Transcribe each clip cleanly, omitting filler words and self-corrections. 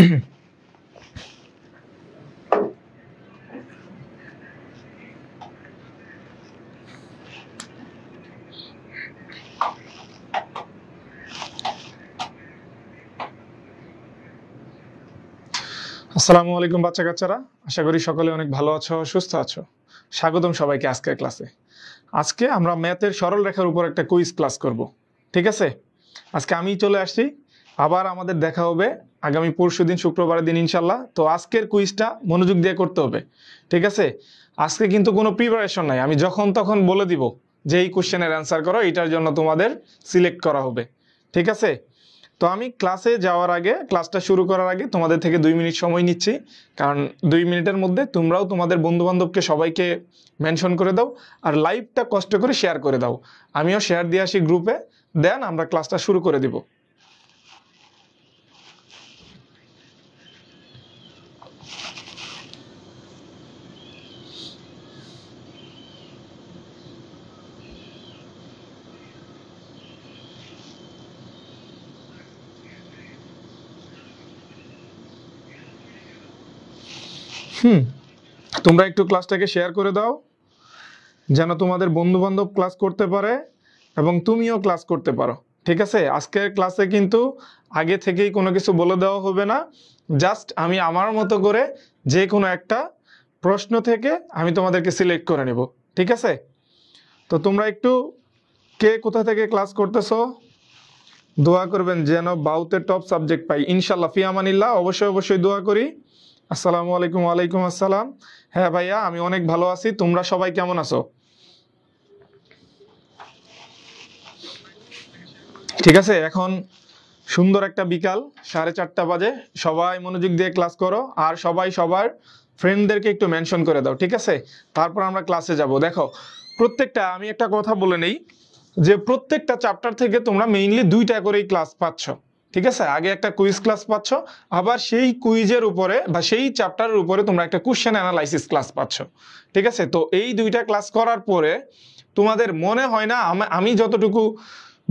আসসালামু আলাইকুম বাচ্চা কাচ্চারা, আশা করি সকলে অনেক ভালো আছো, সুস্থ আছো। স্বাগতম সবাইকে আজকের ক্লাসে। আজকে আমরা ম্যাথের সরল রেখার উপর একটা কুইজ ক্লাস করব, ঠিক আছে? আজকে আমি চলে আসছি, আবার আমাদের দেখা হবে আগামী পরশুদিন শুক্রবারের দিন ইনশাল্লাহ। তো আজকের কুইজটা মনোযোগ দিয়ে করতে হবে, ঠিক আছে? আজকে কিন্তু কোনো প্রিপারেশন নাই, আমি যখন তখন বলে দিব যে এই কোশ্চেনের অ্যান্সার করো, এটার জন্য তোমাদের সিলেক্ট করা হবে, ঠিক আছে? তো আমি ক্লাসে যাওয়ার আগে, ক্লাসটা শুরু করার আগে তোমাদের থেকে 2 মিনিট সময় নিচ্ছি, কারণ 2 মিনিটের মধ্যে তোমরাও তোমাদের বন্ধুবান্ধবকে সবাইকে মেনশন করে দাও, আর লাইভটা কষ্ট করে শেয়ার করে দাও। আমিও শেয়ার দিয়ে আসি গ্রুপে, দেন আমরা ক্লাসটা শুরু করে দিব। তোমরা একটু ক্লাসটাকে শেয়ার করে দাও, যেন তোমাদের বন্ধু বান্ধব ক্লাস করতে পারে এবং তুমিও ক্লাস করতে পারো, ঠিক আছে? আজকের ক্লাসে কিন্তু আগে থেকেই কোনো কিছু বলে দেওয়া হবে না, জাস্ট আমি আমার মতো করে যে কোনো একটা প্রশ্ন থেকে আমি তোমাদেরকে সিলেক্ট করে নেব, ঠিক আছে? তো তোমরা একটু কে কোথা থেকে ক্লাস করতেছো দোয়া করবেন যেন বাউতে টপ সাবজেক্ট পাই ইনশাল্লাহ, ফি আমানিল্লাহ। অবশ্যই অবশ্যই দোয়া করি। আসসালামু আলাইকুম। ওয়ালাইকুম আসসালাম। হ্যাঁ ভাইয়া, আমি অনেক ভালো আছি, তোমরা সবাই কেমন আছো? ঠিক আছে, এখন সুন্দর একটা বিকাল, 4:30 বাজে। সবাই মনোযোগ দিয়ে ক্লাস করো, আর সবাই সবার ফ্রেন্ডদেরকে একটু মেনশন করে দাও, ঠিক আছে? তারপর আমরা ক্লাসে যাব। দেখো, প্রত্যেকটা, আমি একটা কথা বলে নেই যে প্রত্যেকটা চ্যাপ্টার থেকে তোমরা মেইনলি 2টা করেই ক্লাস পাচ্ছ, ঠিক আছে? আগে একটা কুইজ ক্লাস পাচ্ছ, আবার সেই কুইজের উপরে বা সেই চ্যাপ্টারের উপরে তোমরা একটা কোশ্চেন অ্যানালাইসিস ক্লাস পাচ্ছ, ঠিক আছে? তো এই 2টা ক্লাস করার পরে তোমাদের মনে হয় না, আমি যতটুকু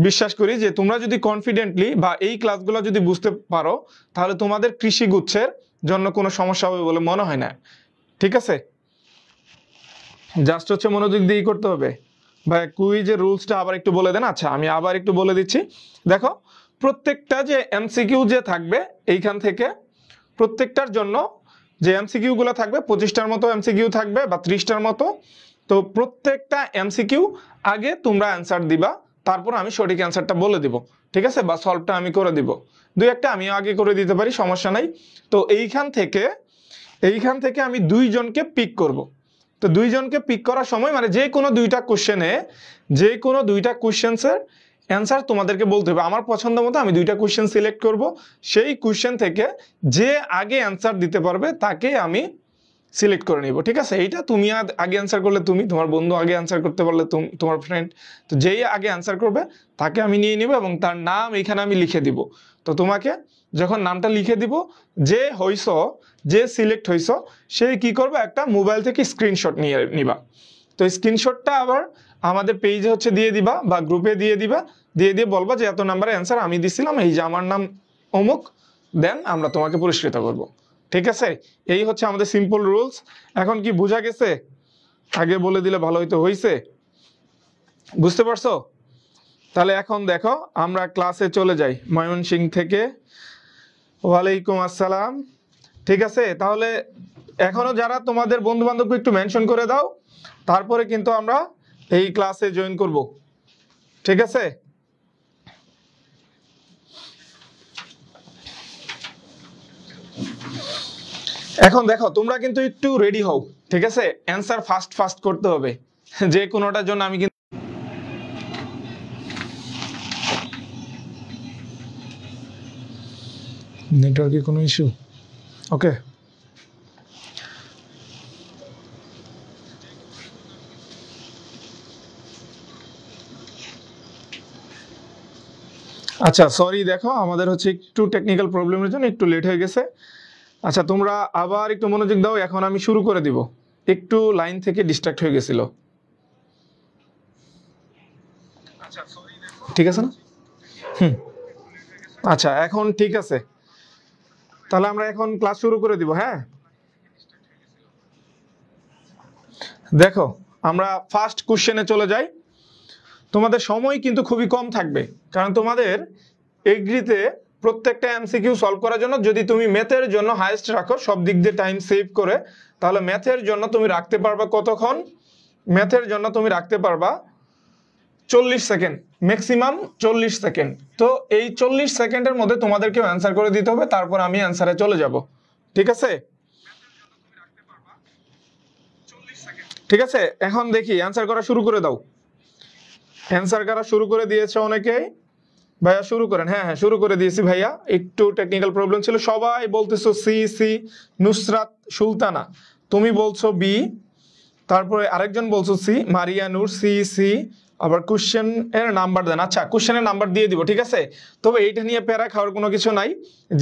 বিশ্বাস করি যে তোমরা যদি কনফিডেন্টলি বা এই ক্লাসগুলো যদি বুঝতে পারো, তাহলে তোমাদের কৃষি গুচ্ছের জন্য কোনো সমস্যা হবে বলে মনে হয় না, ঠিক আছে? জাস্ট হচ্ছে মনোযোগ দিয়েই করতে হবে। ভাই কুইজের রুলসটা আবার একটু বলে দেন। আচ্ছা, আমি আবার একটু বলে দিচ্ছি। দেখো, প্রত্যেকটা যে এমসিকিউ যে থাকবে এইখান থেকে, প্রত্যেকটার জন্য যে এমসিকিউ গুলো থাকবে, 25টার মতো এমসিকিউ থাকবে বা 30টার মতো। তো প্রত্যেকটা এমসিকিউ আগে তোমরা অ্যান্সার দিবা, তারপর আমি সঠিক অ্যান্সারটা বলে দিব, ঠিক আছে? বা সলভটা আমি করে দিব। 2-1টা আমি আগে করে দিতে পারি, সমস্যা নাই। তো এইখান থেকে আমি 2জনকে পিক করব। তো 2জনকে পিক করার সময় মানে যে কোনো 2টা কোশ্চেনে, যে কোনো 2টা কোশ্চেন্সের অ্যান্সার তোমাদেরকে বলতে হবে। আমার পছন্দ মতো আমি 2টা কোশ্চেন সিলেক্ট করব, সেই কোশ্চেন থেকে যে আগে অ্যান্সার দিতে পারবে তাকে আমি সিলেক্ট করে নিব, ঠিক আছে? এইটা তুমি আগে অ্যান্সার করলে তুমি, তোমার বন্ধু আগে অ্যান্সার করতে পারলে তোমার ফ্রেন্ড, তো যেই আগে অ্যান্সার করবে তাকে আমি নিয়ে নিব এবং তার নাম এখানে আমি লিখে দিব। তো তোমাকে যখন নামটা লিখে দিব, যে হইছ, যে সিলেক্ট হইছ, সে কি করবে, একটা মোবাইল থেকে স্ক্রিনশট নিয়ে নিবা। তো স্ক্রিনশটটা আবার আমাদের পেজে হচ্ছে দিয়ে দিবা বা গ্রুপে দিয়ে দিবা, দিয়ে বলবা যে এত নাম্বারের অ্যান্সার আমি দিছিলাম, এই যে আমার নাম অমুক, দেন আমরা তোমাকে পুরস্কৃত করব, ঠিক আছে? এই হচ্ছে আমাদের সিম্পল রুলস। এখন কি বোঝা গেছে? আগে বলে দিলে ভালো হইছে, বুঝতে পারছো? তাহলে এখন দেখো, আমরা ক্লাসে চলে যাই। ময়মনসিংহ থেকে, ওয়ালাইকুম আসসালাম। ঠিক আছে, তাহলে এখনো যারা তোমাদের বন্ধু বান্ধবকে একটু মেনশন করে দাও, তারপরে কিন্তু আমরা এই ক্লাসে জয়েন করব, ঠিক আছে? এখন দেখো, তোমরা কিন্তু একটু রেডি হও, ঠিক আছে? অ্যান্সার ফাস্ট করতে হবে, যে কোনোটার জন্য আমি কিন্তু নেটওয়ার্কে কোনো ইস্যু, ওকে? আচ্ছা, সরি, দেখো আমাদের হচ্ছে একটু টেকনিক্যাল প্রবলেমের জন্য একটু লেট হয়ে গেছে। আচ্ছা, তোমরা আবার একটু মনোযোগ দাও, এখন আমি শুরু করে দিব। একটু লাইন থেকে ডিস্ট্রাক্ট হয়ে গেছিল, ঠিক আছে না? আচ্ছা, এখন ঠিক আছে। তাহলে আমরা এখন ক্লাস শুরু করে দিব। হ্যাঁ, দেখো আমরা ফার্স্ট কোশ্চেনে চলে যাই। তোমাদের সময় কিন্তু খুবই কম থাকবে, কারণ তোমাদের এগ্রিতে প্রত্যেকটা এমসিকিউ সলভ করার জন্য যদি তুমি ম্যাথের জন্য হাইয়েস্ট রাখো, সব দিক দিয়ে টাইম সেভ করে, তাহলে ম্যাথের জন্য তুমি রাখতে পারবা কতক্ষণ? ম্যাথের জন্য তুমি রাখতে পারবা 40 সেকেন্ড, ম্যাক্সিমাম 40 সেকেন্ড। তো এই 40 সেকেন্ডের মধ্যে তোমাদেরকেও অ্যান্সার করে দিতে হবে, তারপর আমি অ্যান্সারে চলে যাব। ঠিক আছে? ঠিক আছে, এখন দেখি অ্যান্সার করা শুরু করে দাও। অ্যান্সার করা শুরু করে দিয়েছে অনেকেই। ভাইয়া শুরু করেন। হ্যাঁ হ্যাঁ, শুরু করে দিয়েছি ভাইয়া, একটু টেকনিক্যাল প্রবলেম ছিল। সবাই বলতেছো সি সি। নুসরাত সুলতানা তুমি বলছো বি, তারপরে আরেকজন বলছো সি, মারিয়া নূর সি সি। আবার কোশ্চেন এর নাম্বার দেন। আচ্ছা, কোশ্চেনের নাম্বার দিয়ে দিব, ঠিক আছে। তবে এইটা নিয়ে প্যারা খাওয়ার কোনো কিছু নাই।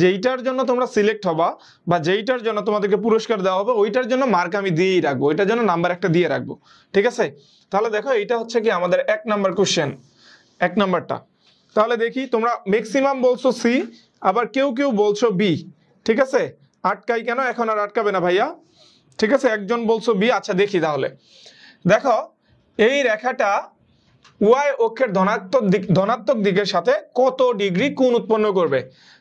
যেইটার জন্য তোমরা সিলেক্ট হবা বা যেইটার জন্য তোমাদেরকে পুরস্কার দেওয়া হবে, ওইটার জন্য মার্ক আমি দিয়েই রাখবো, ওইটার জন্য নাম্বার একটা দিয়ে রাখবো। ঠিক আছে, তাহলে দেখো এইটা হচ্ছে কি আমাদের 1 নাম্বার কোশ্চেন, 1 নাম্বারটা। তাহলে দেখি, তোমরা ম্যাক্সিমাম বলছো সি, আবার কেউ কেউ বলছো বি। ঠিক আছে, আটকাই কেন? এখন আর আটকাবে না ভাইয়া। ঠিক আছে, একজন বলছো বি। আচ্ছা দেখি তাহলে। দেখো এই রেখাটা ওয়াই অক্ষের ধনাত্মক দিকের সাথে কত ডিগ্রি কোণ উৎপন্ন করবে?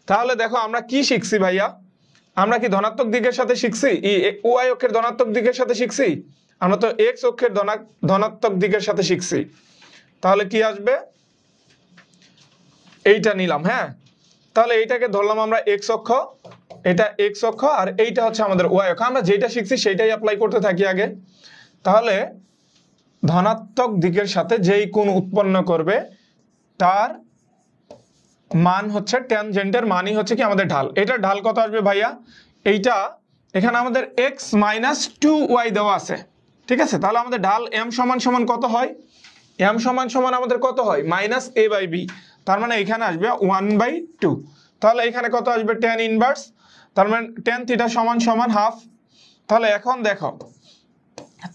তাহলে দেখো আমরা কি শিখছি ভাইয়া? আমরা কি ধনাত্মক দিকের সাথে শিখছি? ওয়াই অক্ষের ধনাত্মক দিকের সাথে শিখছি? আমরা তো এক্স অক্ষের ধনাত্মক দিকের সাথে শিখছি। তাহলে কি আসবে? এইটা নিলাম। হ্যাঁ, তাহলে এইটাকে ধরলাম আমরা এক্স অক্ষ, এটা এক্স অক্ষ, আর এইটা হচ্ছে আমাদের ওয়াই অক্ষ। আমরা যেটা শিখছি সেটাই অ্যাপ্লাই করতে থাকি আগে। তাহলে ধনাত্মক দিকের সাথে যেই কোণ উৎপন্ন করবে তার মান হচ্ছে ট্যানজেন্টের মানই হচ্ছে কি আমাদের ঢাল। এটার ঢাল কত আসবে ভাইয়া? এইটা এখানে আমাদের এক্স মাইনাস 2y দেওয়া আছে। ঠিক আছে, তাহলে আমাদের ঢাল এম সমান সমান কত হয়? এম সমান সমান আমাদের কত হয়? Minus a by B. তার মানে এখানে আসবে 1/2। তাহলে এখানে কত আসবে? ট্যান ইনভার্স, তার মানে ট্যান থিটা সমান সমান হাফ। তাহলে এখন দেখো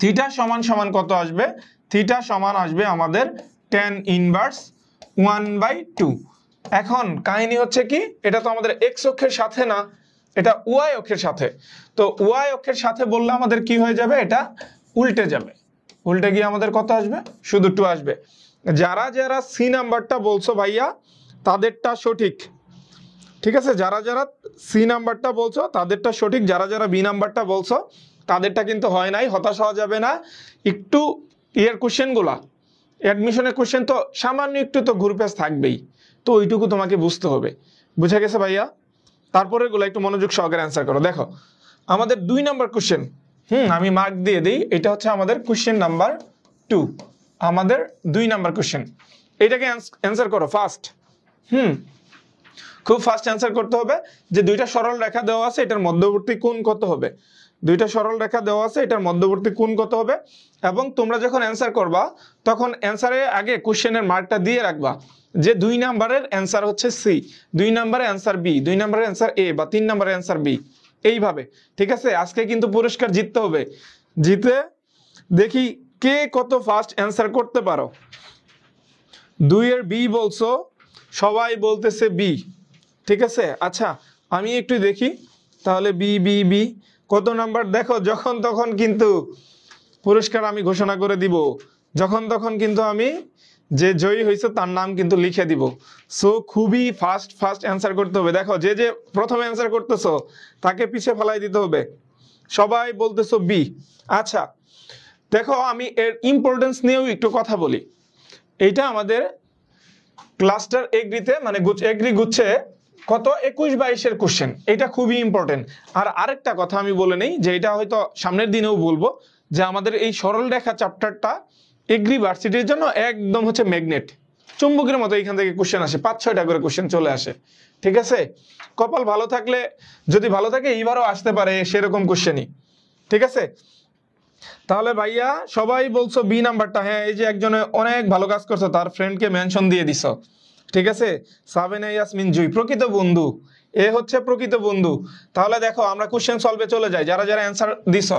থিটা সমান সমান কত আসবে? থিটা সমান আসবে আমাদের ট্যান ইনভার্স 1/2। এখন কাহিনী হচ্ছে কি, এটা তো আমাদের এক্স অক্ষের সাথে না, এটা ওয়াই অক্ষের সাথে। তো ওয়াই অক্ষের সাথে বললে আমাদের কি হয়ে যাবে? এটা উল্টে যাবে। উল্টে গিয়ে আমাদের কত আসবে? শুধু 2 আসবে। যারা যারা সি নাম্বারটা বলছো ভাইয়া তাদেরটা সঠিক। ঠিক আছে, যারা যারা সি নাম্বারটা বলছো তাদেরটা সঠিক। যারা যারা বি নাম্বারটা বলছো তাদেরটা কিন্তু হয় নাই। হতাশ হওয়া যাবে না। একটু কোশ্চেনগুলা, অ্যাডমিশনের কোশ্চেন তো সামান্য একটু তো ঘুরপ্যাচ থাকবেই, তো ওইটুকু তোমাকে বুঝতে হবে। বুঝা গেছে ভাইয়া? তারপরে গুলো একটু মনোযোগ সহকারে অ্যান্সার করো। দেখো আমাদের 2 নাম্বার কোশ্চেন, আমি মার্ক দিয়ে দিই। এটা হচ্ছে আমাদের কোশ্চেন নাম্বার 2, আমাদের 2 নাম্বার কোশ্চেন। এটাকে অ্যান্সার করো ফার্স্ট। খুব ফাস্ট অ্যান্সার করতে হবে যে দুইটা সরল রেখা দেওয়া আছে, এটার মধ্যবর্তী কোণ কত হবে? দুইটা সরল রেখা দেওয়া আছে, এটার মধ্যবর্তী কোণ কত হবে? এবং তোমরা যখন অ্যান্সার করবা তখন অ্যান্সারের আগে কোশ্চেনের মার্কটা দিয়ে রাখবা যে 2 নাম্বারের অ্যান্সার হচ্ছে সি, 2 নাম্বারের অ্যান্সার বি, 2 নাম্বারের অ্যান্সার এ, বা 3 নাম্বারের অ্যান্সার বি, এইভাবে। ঠিক আছে, আজকে কিন্তু পুরস্কার জিততে হবে। জিতে দেখি কে কত ফাস্ট অ্যান্সার করতে পারো। 2 এর বি বলছো, সবাই বলতেছে বি। ঠিক আছে, আচ্ছা আমি একটু দেখি তাহলে বি বি বি কত নাম্বার। দেখো যখন তখন কিন্তু পুরস্কার আমি ঘোষণা করে দিব, যখন তখন কিন্তু আমি যে জয়ী হয়েছে তার নাম কিন্তু লিখে দিব। সো খুবই ফাস্ট অ্যান্সার করতে হবে। দেখো যে যে প্রথমে অ্যান্সার করতেছো তাকে পিছে ফেলাই দিতে হবে। সবাই বলতেছো বি। আচ্ছা দেখো আমি এর ইম্পর্টেন্স নিয়েও একটু কথা বলি। এইটা আমাদের ক্লাস্টার এগ্রিতে মানে এগ্রি গুচ্ছে কত 21-22-এর কোশ্চেন। এটা খুবই ইম্পর্টেন্ট। আর আরেকটা কথা আমি বলে নেই, যে এটা হয়তো সামনের দিনেও বলবো, যে আমাদের এই সরল রেখা চ্যাপ্টারটা এগ্রি ভার্সিটির জন্য একদম হচ্ছে ম্যাগনেট, চুম্বকের মতো। এখান থেকে কোশ্চেন আসে 5-6টা করে কোশ্চেন চলে আসে। ঠিক আছে, কপাল ভালো থাকলে, যদি ভালো থাকে এইবারও আসতে পারে সেরকম কোশ্চেনই। ঠিক আছে, তাহলে ভাইয়া সবাই বলছো বি নাম্বারটা। হ্যাঁ, এই যে একজনে অনেক ভালো কাজ করছো, তার ফ্রেন্ডকে মেনশন দিয়ে দিছো। ঠিক আছে, সাবেনা ইয়াসমিন জুই প্রকৃত বন্ধু, এ হচ্ছে প্রকৃত বন্ধু। তাহলে দেখো আমরা কোশ্চেন সলভে চলে যাই। যারা যারা অ্যান্সার দিছো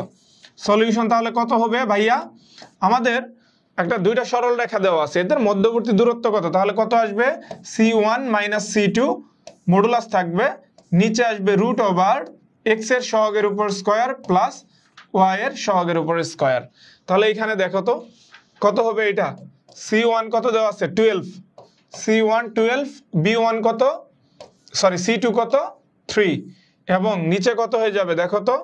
সলিউশন তাহলে কত হবে ভাইয়া? আমাদের একটা দুইটা সরল রেখা দেওয়া আছে, এদের মধ্যবর্তী দূরত্ব কত? তাহলে কত আসবে? C1 - C2 মডুলাস থাকবে নিচে আসবে রুট ওভার এক্স এর সহগের উপর স্কয়ার প্লাস ওয়াই এর সহগের উপর স্কয়ার। তাহলে এখানে দেখো তো কত হবে এটা, c1 কত দেওয়া আছে 12, c1 12, b1 কত, সরি c2 কত 3, এবং নিচে কত হয়ে যাবে দেখো তো,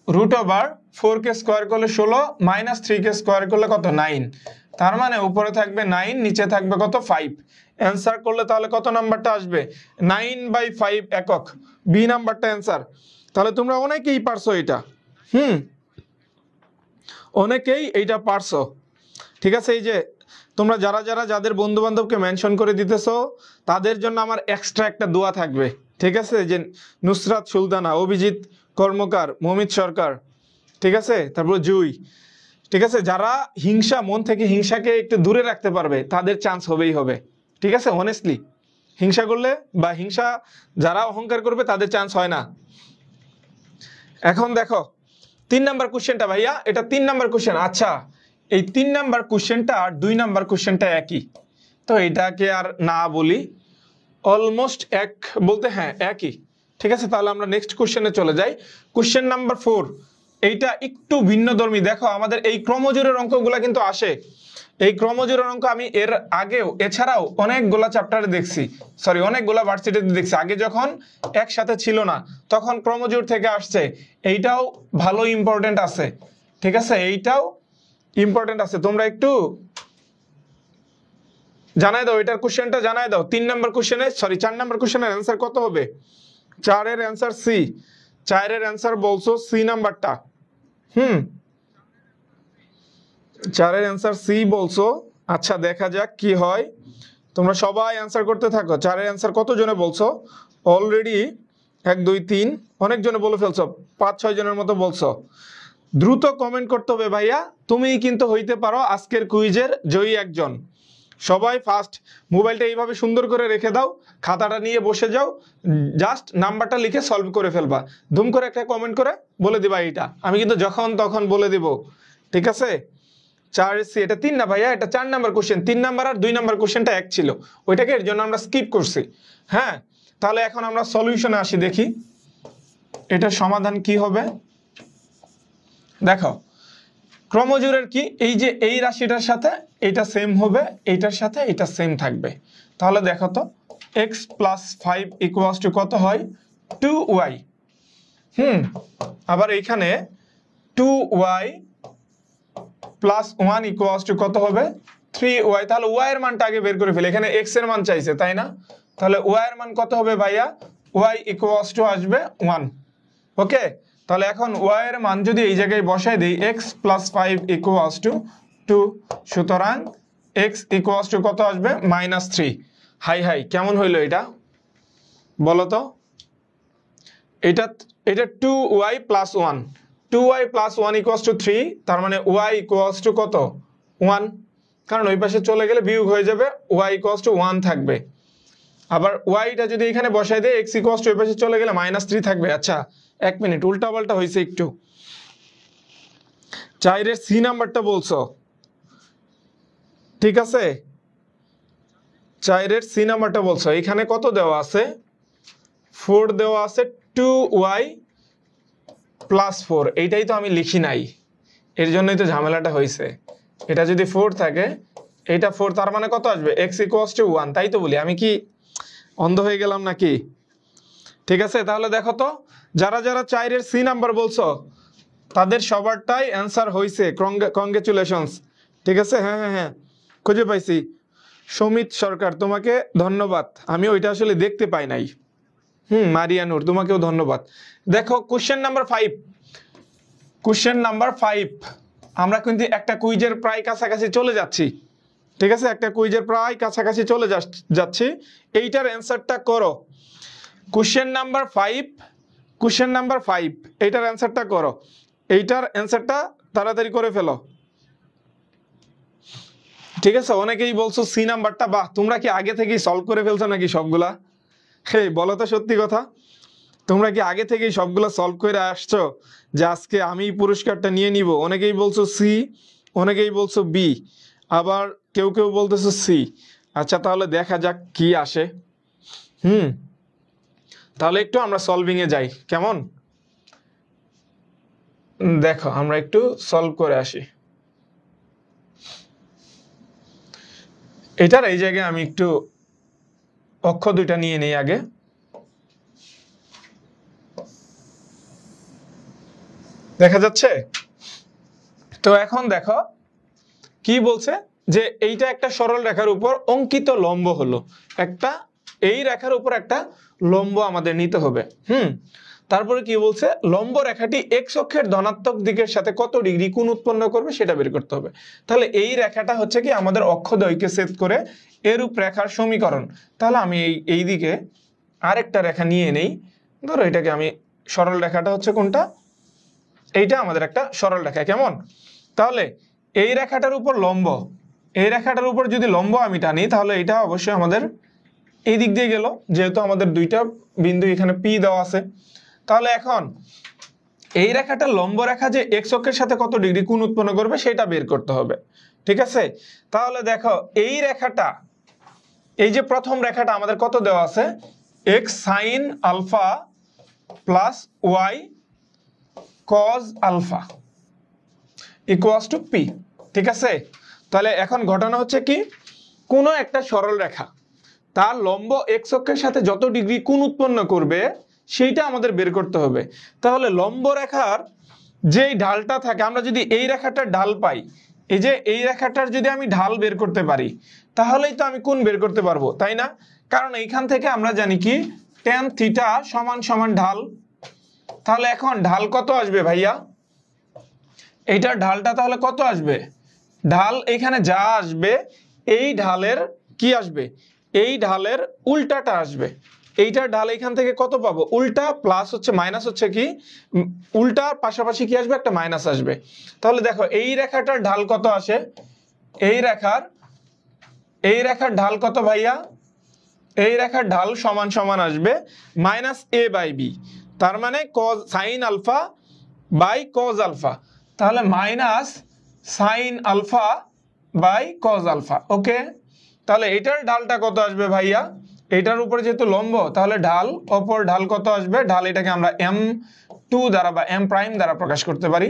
রুট ওভার 4 কে স্কয়ার করলে 16 মাইনাস 3 কে স্কয়ার করলে কত 9, তার মানে উপরে থাকবে 9, নিচে থাকবে কত 5। অ্যান্সার করলে তাহলে কত নাম্বারটা আসবে, 9/5 একক, বি নাম্বারটা অ্যান্সার। তাহলে তোমরা অনেকেই পারছো এটা, অনেকেই এইটা পারছো। ঠিক আছে, এই যে তোমরা যারা যারা যাদের বন্ধু বান্ধবকে মেনশন করে দিতেছো তাদের জন্য আমার এক্সট্রা একটা দোয়া থাকবে। ঠিক আছে, যে নুসরাত সুলতানা, অভিজিৎ কর্মকার, মমিত সরকার, ঠিক আছে, তারপর জুই, ঠিক আছে, যারা হিংসা, মন থেকে হিংসাকে একটু দূরে রাখতে পারবে তাদের চান্স হবেই হবে। ঠিক আছে, অনেস্টলি হিংসা করলে বা হিংসা যারা অহংকার করবে তাদের চান্স হয় না। এখন দেখো 3 নাম্বার কোশ্চেনটা ভাইয়া, এটা 3 নাম্বার কোশ্চেন। আচ্ছা, এই 3 নাম্বার কোশ্চেনটা আর 2 নাম্বার কোশ্চেনটা একই, তো এটাকে আর না বলি, অলমোস্ট এক বলতে হ্যাঁ একই। ঠিক আছে, তাহলে আমরা নেক্সট কোশ্চেনে চলে যাই। কোশ্চেন নাম্বার 4, এইটা একটু ভিন্নধর্মী। দেখো আমাদের এই ক্রমজোড়ের অঙ্কগুলা কিন্তু আসে, এই ক্রমজোড়ের অঙ্ক আমি এর আগেও এছাড়াও অনেকগুলা চ্যাপ্টারে দেখছি, সরি অনেকগুলা ভার্সিটিতে দেখছি। আগে যখন একসাথে ছিল না তখন ক্রমজোড় থেকে আসছে, এইটাও ভালো ইম্পর্টেন্ট আছে। ঠিক আছে, এইটাও ইম্পর্টেন্ট আছে, তোমরা একটু জানাই দাও, এটার কোশ্চেনটা জানাই দাও। 3 নাম্বার কোশ্চেনে, সরি 4 নাম্বার কোশ্চেনের অ্যান্সার কত হবে, 4 এর অ্যান্সার সি, 4 এর অ্যান্সার বলছো সি নাম্বারটা, 4 এর অ্যান্সার সি বলছো। আচ্ছা দেখা যাক কি হয়, তোমরা সবাই অ্যান্সার করতে থাকো। 4 এর অ্যান্সার কত জনে বলছো, অলরেডি 1 2 3 অনেক জনে বলে ফেলছো, 5-6 জনের মতো বলছো। দ্রুত কমেন্ট করতে হবে ভাইয়া, তুমিই কিন্তু হইতে পারো আজকের কুইজের জয়ী একজন। সবাই ফার্স্ট মোবাইলটা এইভাবে সুন্দর করে রেখে দাও, খাতাটা নিয়ে বসে যাও, জাস্ট নাম্বারটা লিখে সলভ করে ফেলবা। ধুম করে একটা কমেন্ট করে বলে দিবা এইটা, আমি কিন্তু যখন তখন বলে দিব। ঠিক আছে, 4 সি, এটা 3 না ভাইয়া, এটা 4 নাম্বার কোশ্চেন। 3 নাম্বার আর 2 নাম্বার কোশ্চেনটা এক ছিল, ওইটাকে এর জন্য আমরা স্কিপ করছি। হ্যাঁ, তাহলে এখন আমরা সলিউশনে আসি, দেখি এটার সমাধান কি হবে। দেখো ক্রমজোড়ের কি, এই যে এই রাশিটার সাথে এটা সেম হবে, এইটার সাথে এটা সেম থাকবে। তাহলে দেখো তো x + 5 = কত হয় 2y। আবার এইখানে 2y + 1 = কত হবে 3y। তাহলে y এর মানটা আগে বের করে ফেলে, এখানে x এর মান চাইছে তাই না, তাহলে y এর মান কত হবে ভাইয়া, y = আসবে 1। ওকে, তাহলে এখন y এর মান যদি এই জায়গায় বসাই দেই, x + 5 = 2, সুতরাং x = কত আসবে -3। হাই হাই, কেমন হইলো এটা বলো তো, এটা 2y + 1, 2y + 1 = 3, তার মানে y = কত 1, কারণ ওই পাশে চলে গেলে বিয়োগ হয়ে যাবে, y = 1 থাকবে। আবার yটা যদি এখানে বসাই দেয়, x = ওই পাশে চলে গেলে -3 থাকবে। আচ্ছা 1 মিনিট, উল্টাপাল্টা হয়েছে একটু। 4 এর সি নাম্বারটা বলছো, ঠিক আছে, 4 এর সি নাম্বারটা বলছো। এখানে কত দেওয়া আছে 4 দেওয়া আছে, 2y + 4, এইটাই তো আমি লিখি নাই, এর জন্যই তো ঝামেলাটা হয়েছে। এটা যদি 4 থাকে, এটা 4, তার মানে কত আসবে x = 1, তাই তো বলি, আমি কি অন্ধ হয়ে গেলাম নাকি। ঠিক আছে, তাহলে দেখো তো যারা যারা 4 এর সি নাম্বার বলছো তাদের সবারটাই অ্যান্সার হয়েছে, কংগ্রেচুলেশনস। ঠিক আছে, হ্যাঁ হ্যাঁ হ্যাঁ খুঁজে পাইছি, সমিত সরকার তোমাকে ধন্যবাদ, আমি ওইটা আসলে দেখতে পাই নাই। মারিয়ানুর তোমাকেও ধন্যবাদ। দেখো কোশ্চেন নাম্বার 5, কোশ্চেন নাম্বার 5, আমরা কিন্তু একটা কুইজের প্রায় কাছাকাছি চলে যাচ্ছি। ঠিক আছে, একটা কুইজের প্রায় কাছাকাছি চলে যাচ্ছি, এইটার অ্যান্সারটা করো। কোশ্চেন নাম্বার 5, কোশ্চেন নাম্বার 5, এইটার অ্যান্সারটা করো, এইটার অ্যান্সারটা তাড়াতাড়ি করে ফেলো। ঠিক আছে, অনেকেই বলছো সি নাম্বারটা, বাহ তোমরা কি আগে থেকেই সলভ করে ফেলছো নাকি সবগুলা, হে বলো তো সত্যি কথা, তোমরা কি আগে থেকেই সবগুলা সলভ করে আসছো যে আজকে আমি পুরস্কারটা নিয়ে নিব। অনেকেই বলছো সি, অনেকেই বলছো বি, আবার কেউ কেউ বলতেছো সি। আচ্ছা তাহলে দেখা যাক কি আসে। তাহলে একটু আমরা সলভিং এ যাই, কেমন? দেখো আমরা একটু সলভ করে আসি। এটার এই জায়গায় আমি একটু অক্ষ দুইটা নিয়ে নেই আগে। দেখা যাচ্ছে? তো এখন দেখো কি বলছে, যে এইটা একটা সরল রেখার উপর অঙ্কিত লম্ব হলো একটা, এই রেখার উপর একটা লম্ব আমাদের নিতে হবে। তারপরে কি বলছে, লম্ব রেখাটি এক্স অক্ষের ধনাত্মক দিকের সাথে কত ডিগ্রি কোণ উৎপন্ন করবে সেটা বের করতে হবে। তাহলে এই রেখাটা হচ্ছে কি আমাদের অক্ষদ্বয়কে ছেদ করে এরূপ রেখার সমীকরণ। তাহলে আমি এই দিকে আরেকটা রেখা নিয়ে নেই, ধরো এটাকে আমি, সরল রেখাটা হচ্ছে কোনটা, এইটা আমাদের একটা সরল রেখা, কেমন? তাহলে এই রেখাটার উপর লম্ব, এই রেখাটার উপর যদি লম্ব আমি টানি তাহলে এটা অবশ্যই আমাদের এই দিক দিয়ে গেল, যেহেতু আমাদের দুইটা বিন্দু এখানে পি দেওয়া আছে। তাহলে এখন এই রেখাটা লম্ব রেখা যে এক্স অক্ষের সাথে কত ডিগ্রি কোণ উৎপন্ন করবে সেটা বের করতে হবে, ঠিক আছে? তাহলে দেখো এই রেখাটা, এই যে প্রথম রেখাটা আমাদের কত দেওয়া আছে, x sine alpha plus y cos alpha equals to p, ঠিক আছে? তাহলে এখন ঘটনা হচ্ছে কি, কোনো একটা সরল রেখা তার লম্ব এক্স অক্ষের সাথে যত ডিগ্রি কোণ উৎপন্ন করবে সেইটা আমাদের বের করতে হবে। তাহলে লম্ব রেখার যেই ঢালটা থাকে, আমরা যদি এই রেখাটার ঢাল পাই, এই যে এই রেখাটার যদি আমি ঢাল বের করতে পারি তাহলেই তো আমি কোণ বের করতে পারবো, তাই না? কারণ এইখান থেকে আমরা জানি কি tan থিটা সমান সমান ঢাল। তাহলে এখন ঢাল কত আসবে ভাইয়া, এইটার ঢালটা তাহলে কত আসবে, ঢাল এখানে যা আসবে এই ঢালের কি আসবে, এই ঢালের উল্টাটা আসবে। এইটার ঢাল এখান থেকে কত পাবো, উল্টা প্লাস হচ্ছে মাইনাস হচ্ছে কি, উল্টার পাশাপাশি কি আসবে, একটা মাইনাস আসবে। তাহলে দেখো এই রেখাটার ঢাল কত আসে, এই রেখার ঢাল কত ভাইয়া, এই রেখার ঢাল সমান সমান আসবে মাইনাস এ বাই বি, তার মানে cos sine alpha by cos alpha, তাহলে minus sine alpha by cos alpha. Okay, তাহলে এটার ঢালটা কত আসবে ভাইয়া, এটার উপরে যেহেতু লম্ব তাহলে ঢাল, অপর ঢাল কত আসবে, ঢাল এটাকে আমরা m2 দ্বারা বা m প্রাইম দ্বারা প্রকাশ করতে পারি।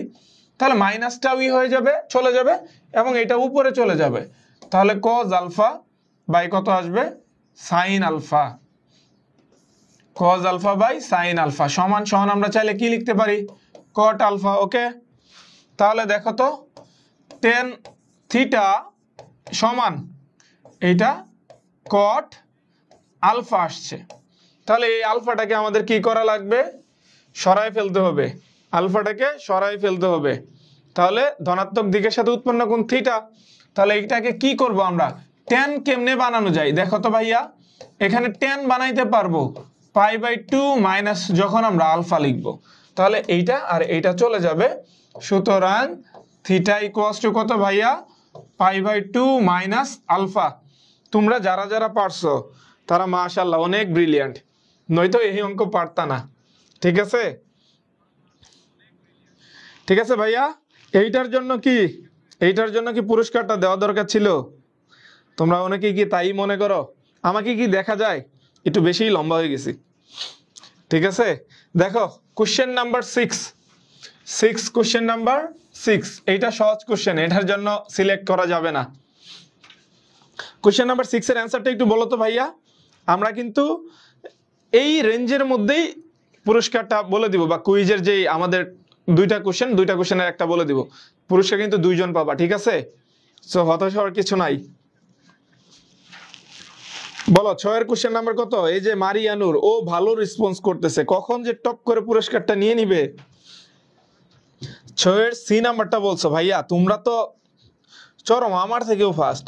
তাহলে মাইনাসটাও হয়ে যাবে, চলে যাবে, এবং এটা উপরে চলে যাবে। তাহলে কজ আলফা বাই কত আসবে, sine alpha, cos alpha by sine alpha সমান সমান আমরা চাইলে কি লিখতে পারি, কট আলফা। ওকে, তাহলে দেখো তো tan থিটা সমান এইটা কট আলফা আসছে। তাহলে এই আলফাটাকে আমাদের কি করা লাগবে, সরাই ফেলতে হবে, আলফাটাকে সরাই ফেলতে হবে। তাহলে ধনাত্মক দিকের সাথে উৎপন্ন কোণ থিটা, তাহলে এইটাকে কি করব আমরা, tan কেমনে বানানো যায় দেখো তো ভাইয়া, এখানে tan বানাইতে পারবো π/2 মাইনাস যখন আমরা আলফা লিখব, তাহলে এইটা আর এইটা চলে যাবে। সুতরাং থিটা ইকুয়ালস টু কত ভাইয়া, π/2 মাইনাস আলফা। তোমরা যারা যারা পারছো তারা মাশাআল্লাহ অনেক ব্রিলিয়ান্ট, নয়তো এই অঙ্ক পারতা না, ঠিক আছে? ঠিক আছে ভাইয়া, এইটার জন্য কি পুরস্কারটা দেওয়া দরকার ছিল? তোমরা অনেকে কি তাই মনে করো? আমাকে কি দেখা যায় একটু বেশিই লম্বা হয়ে গেছি, ঠিক আছে? দেখো কোশ্চেন নাম্বার 6, কোশ্চেন নাম্বার 6, এইটা সহজ কোশ্চেন, এটার জন্য সিলেক্ট করা যাবে না। কোশ্চেন নাম্বার 6 এর অ্যান্সারটা একটু বলো তো ভাইয়া। আমরা কিন্তু এই রেঞ্জের মধ্যেই পুরস্কারটা বলে দিব, বা কুইজের যে আমাদের দুইটা কোশ্চেনের একটা বলে দিব, পুরস্কার কিন্তু 2 জন পাবা, ঠিক আছে? সো হতাশ হওয়ার কিছু নাই। বলো 6 এর কোশ্চেন নাম্বার কত? এই যে মারিয়ানুর, ও ভালো রেসপন্স করতেছে, কখন যে টপ করে পুরস্কারটা নিয়ে নিবে। 6 এর সি নাম্বারটা বলছো ভাইয়া, তোমরা তো চরম, আমার থেকেও ফাস্ট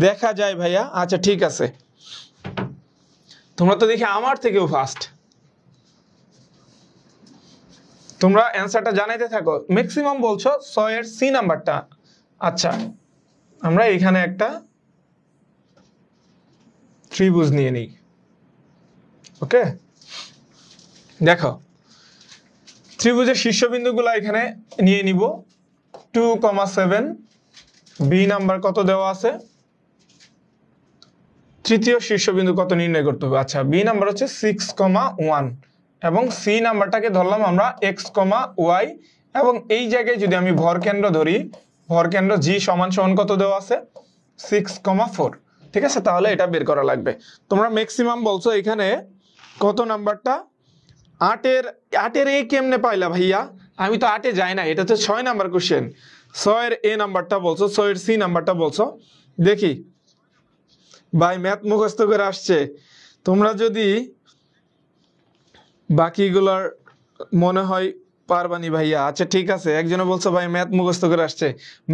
দেখা যায় ভাইয়া। আচ্ছা ঠিক আছে, তোমরা তো দেখি আমার থেকেও ফাস্ট, তোমরা অ্যান্সারটা জানাইতে থাকো। ম্যাক্সিমাম বলছো 6 এর সি নাম্বারটা। আচ্ছা, আমরা এখানে একটা ত্রিভুজ নিয়ে নিই। ওকে, দেখো ত্রিভুজের শীর্ষবিন্দুগুলো এখানে নিয়ে নিব। 2,7, বি নাম্বার কত দেওয়া আছে, তৃতীয় শীর্ষবিন্দু কত নির্ণয় করতে হবে। আচ্ছা, বি নাম্বার হচ্ছে 6,1 এবং সি নাম্বারটাকে ধরলাম আমরা x,y এবং এই জায়গায় যদি আমি ভরকেন্দ্র ধরি, ভরকেন্দ্র জি সমান সমান কত দেওয়া আছে 6,4। ঠিক আছে, তাহলে এটা বের করা লাগবে। তোমরা ম্যাক্সিমাম বলছো এখানে কত নাম্বারটা 8-এর এ কেমনে পাইলা ভাইয়া? আমি তো 8-এ যাই না, এটা তো 6 নাম্বার কোশ্চেন। 6-এর এ নাম্বারটা বলছো, 6-এর সি নাম্বারটা বলছো। দেখি ভাই ম্যাথ মুখস্থ করে আসছে, তোমরা যদি বাকিগুলোর মনে হয় পারবানি ভাইয়া। আচ্ছা ঠিক আছে, একজনে বলছো ভাই ম্যাথ মুখস্থ করে আসছে।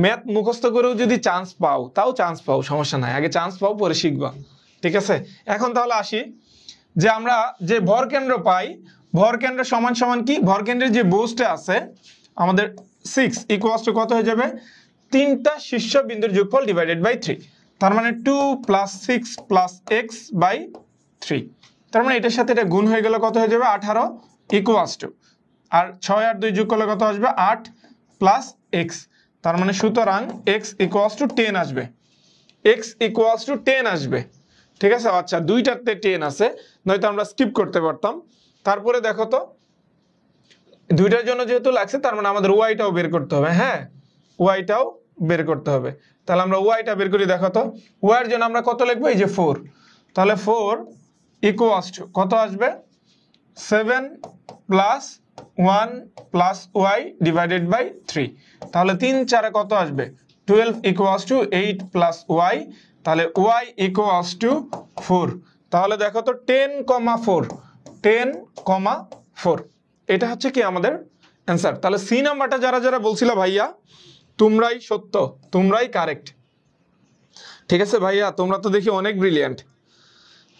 ম্যাথ মুখস্থ করেও যদি চান্স পাও, তাও চান্স পাও, সমস্যা নাই, আগে চান্স পাও পরে শিখবা। ঠিক আছে, এখন তাহলে আসি যে আমরা যে ভরকেন্দ্র পাই, ভরকেন্দ্র সমান সমান কি, ভরকেন্দ্রের যে বোঝটা আছে আমাদের 6 ইকুয়ালস টু কত হয়ে যাবে 3টা শীর্ষবিন্দুর যোগফল ডিভাইডেড বাই 3। তার মানে 2 + 6 + x বাই 3। তার মানে এটার সাথে এটা গুণ হয়ে গেলে কত হয়ে যাবে 18 ইকুয়ালস টু, আর 6 আর 2 যোগ করলে কত আসবে 8 + x। তার মানে সুতরাং x ইকুয়ালস টু 10 আসবে, x ইকুয়ালস টু 10 আসবে। ঠিক আছে, আচ্ছা দুইটাতে 10 আছে, নয়তো আমরা স্কিপ করতে পারতাম। তারপরে দেখো তো দুইটার জন্য যেহেতু লাগছে, তার মানে আমাদের ওয়াইটাও বের করতে হবে। হ্যাঁ, ওয়াইটাও বের করতে হবে। তাহলে আমরা ওয়াইটা বের করি। দেখো তো ওয়াইয়ের জন্য আমরা কত লিখবো, এই যে 4। তাহলে 4 ইকুয়ালস টু কত আসবে 7 + 1 + y ডিভাইডেড বাই 3। তাহলে 3 4 কত আসবে 12 ইকুয়ালস টু 8 + y। তাহলে y ইকুয়ালস টু 4। তাহলে দেখো তো 10,4 এটা হচ্ছে কি আমাদের অ্যান্সার। তাহলে সি নাম্বারটা যারা যারা বলছিল ভাইয়া তোমরাই সত্য, তোমরাই কারেক্ট। ঠিক আছে ভাইয়া, তোমরা তো দেখি অনেক ব্রিলিয়ান্ট।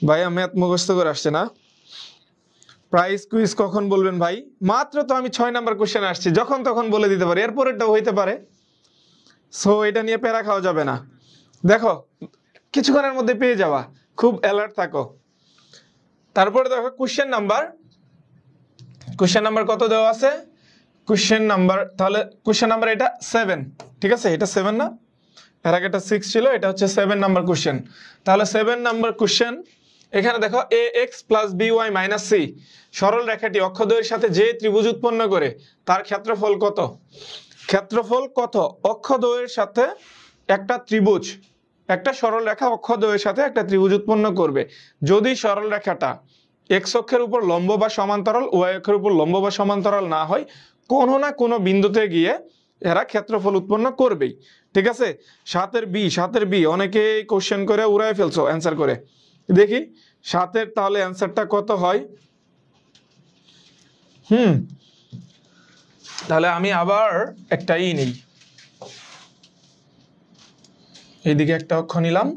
ভাইয়া ম্যাথ মুখস্থ করে আসছে না। প্রাইস কুইজ কখন বলবেন ভাই? মাত্র তো আমি 6 নাম্বার কোশ্চেন আসছি, যখন তখন বলে দিতে পারি, এরপরেরটাও হইতে পারে। সো এটা নিয়ে প্যারা খাওয়া যাবে না। দেখো কিছুক্ষণের মধ্যে পেয়ে যাওয়া, খুব অ্যালার্ট থাকো। তারপরে দেখো কোশ্চেন নাম্বার কত দেওয়া আছে, কোশ্চেন নাম্বার, তাহলে কোশ্চেন নাম্বার এটা 7। ঠিক আছে, এটা 7 না, এর আগে এটা 6 ছিল, এটা হচ্ছে 7 নাম্বার কোশ্চেন। তাহলে 7 নাম্বার কোশ্চেন এখানে দেখো ax + by - c সরল রেখাটি অক্ষদ্বয়ের সাথে যে ত্রিভুজ উৎপন্ন করে তার ক্ষেত্রফল কত। ক্ষেত্রফল কত অক্ষদ্বয়ের সাথে একটা ত্রিভুজ, একটা সরল রেখা অক্ষদ্বয়ের সাথে একটা ত্রিভুজ উৎপন্ন করবে যদি সরল রেখাটা x অক্ষের উপর লম্ব বা সমান্তরাল, y অক্ষের উপর লম্ব বা সমান্তরাল না হয়, কোনো না কোনো বিন্দুতে গিয়ে এরা ক্ষেত্রফল উৎপন্ন করবেই। ঠিক আছে, 7-এর বি অনেকেই কোশ্চেন করে উড়ায় ফেলছো অ্যান্সার করে। দেখি 7-এর তাহলে অ্যান্সারটা কত হয়। তাহলে আমি আবার একটা নেই, এইদিকে একটা অক্ষ নিলাম,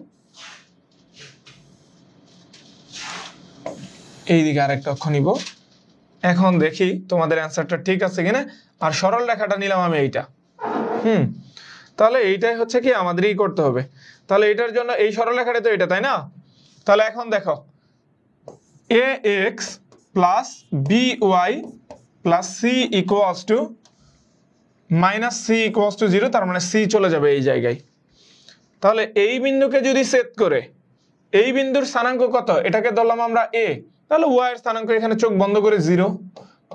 এইদিকে আরেকটা অক্ষ নিব। এখন দেখি তোমাদের অ্যান্সারটা ঠিক আছে কিনা। আর সরল রেখাটা নিলাম আমি এইটা। তাহলে এইটাই হচ্ছে কি আমাদেরই করতে হবে। তাহলে এটার জন্য এই সরল রেখাটা তো এটা, তাই না? তাহলে এখন দেখো ax + by + c equals to -c equals to 0। তার মানে c চলে যাবে এই জায়গায়। তাহলে এই বিন্দুকে যদি ছেদ করে, এই বিন্দুর স্থানাঙ্ক কত, এটাকে ধরলাম আমরা a, তাহলে y এর স্থানাঙ্ক এখানে চোখ বন্ধ করে 0।